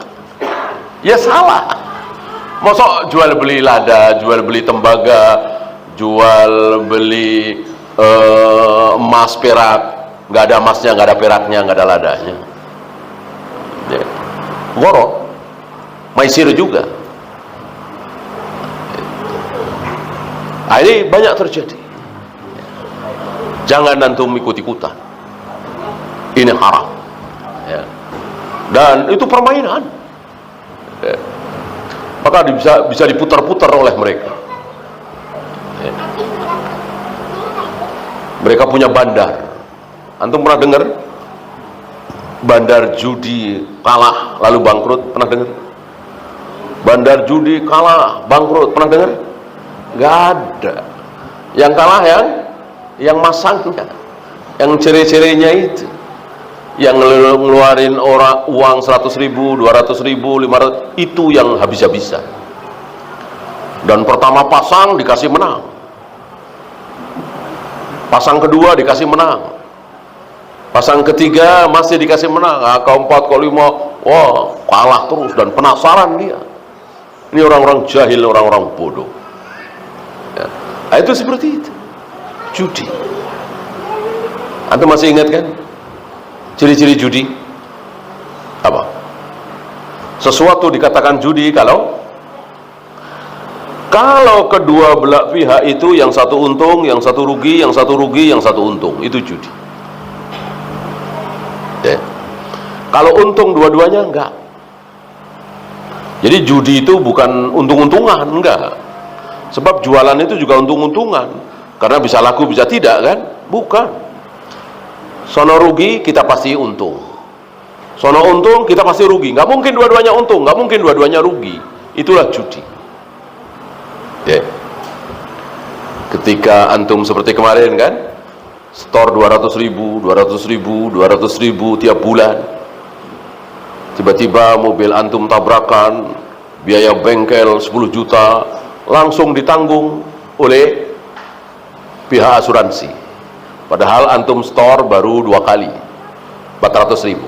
Ya salah. Masa jual beli lada, jual beli tembaga, jual beli emas, perak, nggak ada emasnya, nggak ada peraknya, nggak ada ladanya. Ya. Goro, maisir juga. Ini banyak terjadi. Jangan antum ikut-ikutan. Ini haram. Ya. Dan itu permainan. Ya. Maka bisa diputar-putar oleh mereka. Ya. Mereka punya bandar. Antum pernah dengar? Bandar judi kalah lalu bangkrut, pernah dengar? Bandar judi kalah bangkrut, pernah dengar? Gak ada. Yang kalah yang masangnya, yang ciri-cirinya itu, yang ngeluarin orang uang 100.000, 200.000, 500, itu yang habis-habisan. Dan pertama pasang dikasih menang, pasang kedua dikasih menang, pasang ketiga masih dikasih menang, keempat, kelima, wah kalah terus dan penasaran dia. Ini orang-orang jahil, orang-orang bodoh. Ya. Itu seperti itu, judi. Antum masih ingat kan ciri-ciri judi? Apa? Sesuatu dikatakan judi kalau kedua belah pihak itu, yang satu untung, yang satu rugi, yang satu rugi, yang satu untung, itu judi. Ya. Kalau untung dua-duanya, enggak. Jadi judi itu bukan untung-untungan, enggak. Sebab jualan itu juga untung-untungan, karena bisa laku bisa tidak kan? Bukan. Sono rugi kita pasti untung, sono untung kita pasti rugi. Nggak mungkin dua-duanya untung, nggak mungkin dua-duanya rugi. Itulah judi. Ya. Ketika antum seperti kemarin kan, store 200.000, 200.000, 200.000 tiap bulan, tiba-tiba mobil antum tabrakan, biaya bengkel 10 juta langsung ditanggung oleh pihak asuransi. Padahal antum store baru 2 kali, 400.000.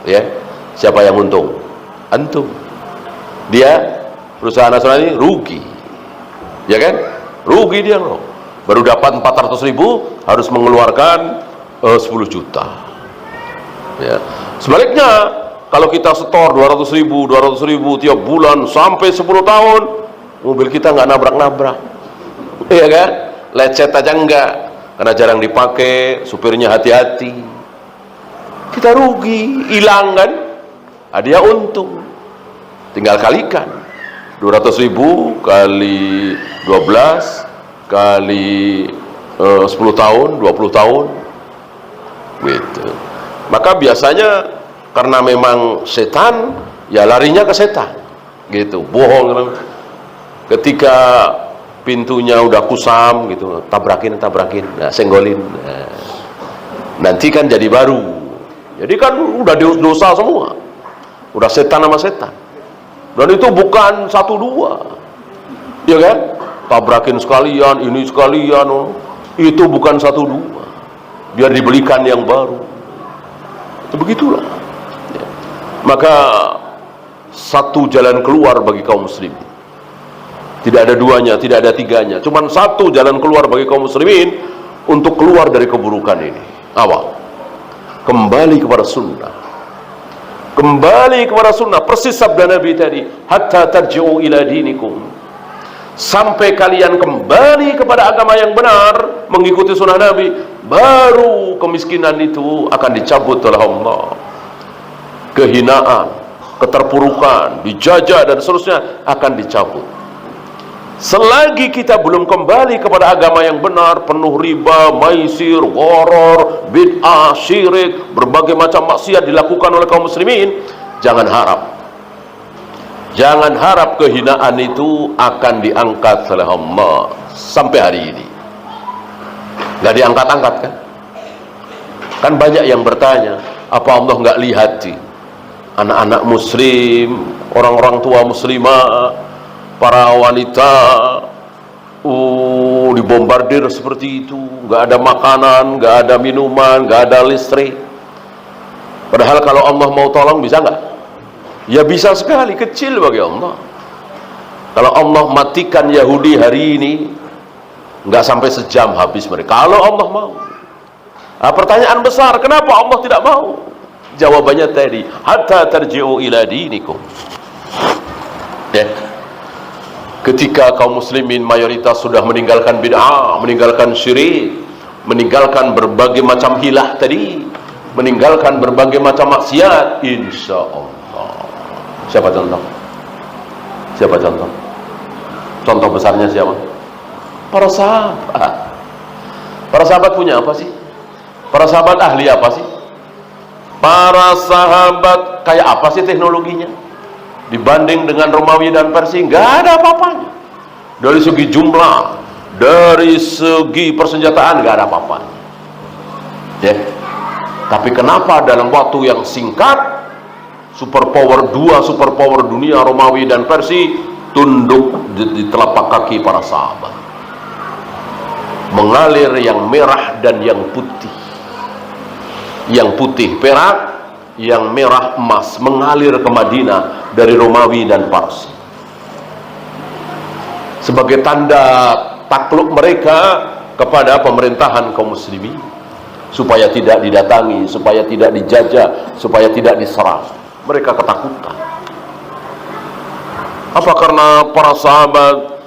Ya, siapa yang untung? Antum. Dia, perusahaan asuransi, rugi. Ya kan? Rugi dia loh. Baru dapat 400.000 harus mengeluarkan 10 juta. Ya. Sebaliknya, kalau kita store 200.000, 200.000 tiap bulan sampai 10 tahun, mobil kita nggak nabrak-nabrak. Iya kan? Lecet aja enggak, karena jarang dipakai, supirnya hati-hati. Kita rugi, hilang kan? Dia untung. Tinggal kalikan 200.000 kali 12 kali 10 tahun, 20 tahun gitu. Maka biasanya karena memang setan, ya larinya ke setan gitu, bohong. Ketika pintunya udah kusam gitu, tabrakin, nah, senggolin, nah, nanti kan jadi baru. Jadi kan udah dosa semua, udah setan sama setan. Dan itu bukan 1-2, ya kan? Tabrakin sekalian, ini sekalian, itu bukan 1-2, biar dibelikan yang baru. Begitulah. Ya. Maka satu jalan keluar bagi kaum muslimin. Tidak ada duanya, tidak ada tiganya. Cuman satu jalan keluar bagi kaum muslimin untuk keluar dari keburukan ini. Apa? Kembali kepada sunnah. kembali kepada sunnah, persis sabda Nabi tadi, hatta tarji'u ila dinikum, sampai kalian kembali kepada agama yang benar, mengikuti sunnah Nabi, baru kemiskinan itu akan dicabut oleh Allah. Kehinaan, keterpurukan, dijajah dan seterusnya akan dicabut. Selagi kita belum kembali kepada agama yang benar, penuh riba, maisir, gharar, bid'ah, syirik, berbagai macam maksiat dilakukan oleh kaum muslimin, jangan harap kehinaan itu akan diangkat oleh Allah. Sampai hari ini nggak diangkat-angkat kan? Kan banyak yang bertanya, apa Allah nggak lihat sih anak-anak muslim, orang-orang tua muslimah, para wanita dibombardir seperti itu, nggak ada makanan, nggak ada minuman, nggak ada listrik. Padahal kalau Allah mau tolong bisa nggak? Ya bisa sekali, kecil bagi Allah. Kalau Allah matikan Yahudi hari ini, nggak sampai sejam habis mereka. Kalau Allah mau. Nah, pertanyaan besar, kenapa Allah tidak mau? Jawabannya tadi, hatta tarji'u ila dinikum. Ya. Ketika kaum muslimin mayoritas sudah meninggalkan bid'ah, meninggalkan syirik, meninggalkan berbagai macam hilah tadi, meninggalkan berbagai macam maksiat, insya Allah. Siapa contoh? Siapa contoh? Contoh besarnya siapa? Para sahabat. Para sahabat punya apa sih? Para sahabat ahli apa sih? Para sahabat kayak apa sih teknologinya? Dibanding dengan Romawi dan Persia, nggak ada apa-apanya. Dari segi jumlah, dari segi persenjataan, nggak ada apa-apanya. Ya. Tapi kenapa dalam waktu yang singkat, superpower dunia Romawi dan Persia tunduk di telapak kaki para sahabat, mengalir yang merah dan yang putih, yang putih perak, yang merah emas, mengalir ke Madinah dari Romawi dan Parsi sebagai tanda takluk mereka kepada pemerintahan kaum muslimin, supaya tidak didatangi, supaya tidak dijajah, supaya tidak diserang. Mereka ketakutan. Apa karena para sahabat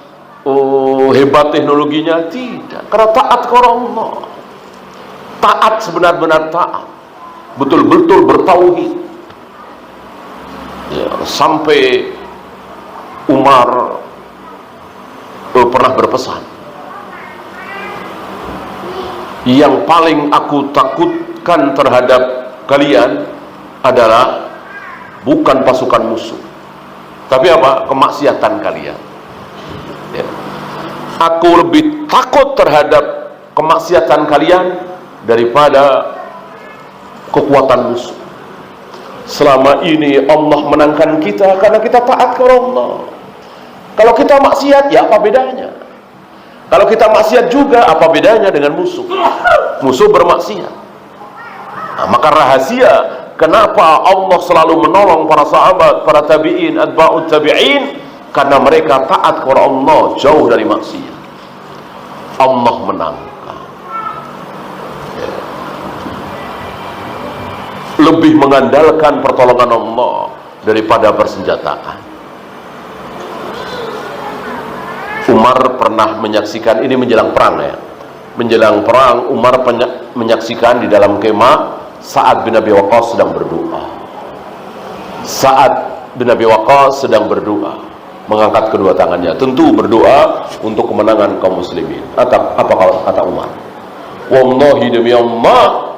hebat teknologinya? Tidak, karena taat kepada Allah, taat sebenar-benar taat, betul-betul bertauhid. Ya, sampai Umar pernah berpesan, yang paling aku takutkan terhadap kalian adalah bukan pasukan musuh, tapi apa? Kemaksiatan kalian. Ya. Aku lebih takut terhadap kemaksiatan kalian daripada kekuatan musuh. Selama ini Allah menangkan kita karena kita taat kepada Allah. Kalau kita maksiat, ya apa bedanya? Kalau kita maksiat juga, apa bedanya dengan musuh? Musuh bermaksiat. Nah, maka rahasia kenapa Allah selalu menolong para sahabat, para tabi'in, atba'ut tabi'in, karena mereka taat kepada Allah, jauh dari maksiat. Allah menangkan. Lebih mengandalkan pertolongan Allah daripada persenjataan. Umar pernah menyaksikan, ini menjelang perang ya, menjelang perang Umar menyaksikan di dalam kemah Sa'ad bin Abi Waqqas sedang berdoa. Sa'ad bin Abi Waqqas sedang berdoa, mengangkat kedua tangannya, tentu berdoa untuk kemenangan kaum muslimin. Apa kata Umar? Wallahi demi Allah,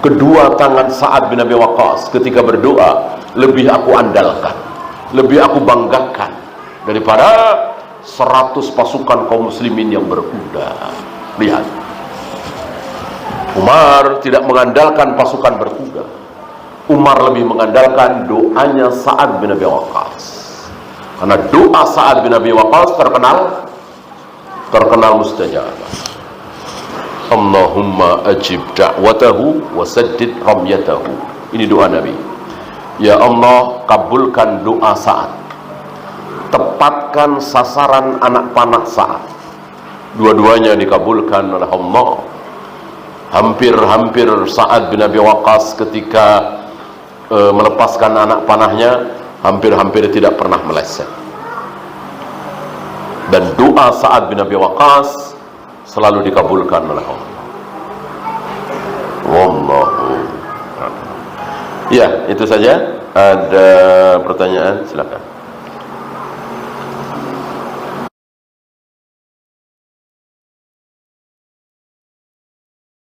kedua tangan Sa'ad bin Abi Waqqas ketika berdoa lebih aku andalkan, lebih aku banggakan daripada 100 pasukan kaum muslimin yang berkuda. Lihat, Umar tidak mengandalkan pasukan berkuda. Umar lebih mengandalkan doanya Sa'ad bin Abi Waqqas, karena doa Sa'ad bin Abi Waqqas terkenal mustajab. Allahumma ajib da'watahu wa saddid ramyatahu. Ini doa Nabi. Ya Allah, kabulkan doa Sa'ad, tepatkan sasaran anak panah Sa'ad. Dua-duanya dikabulkan oleh Allah. Hampir-hampir Sa'ad bin Abi Waqqas ketika melepaskan anak panahnya hampir-hampir tidak pernah meleset. Dan doa Sa'ad bin Abi Waqqas selalu dikabulkan oleh Allah. Wallahu. Ya, itu saja. Ada pertanyaan? Silakan.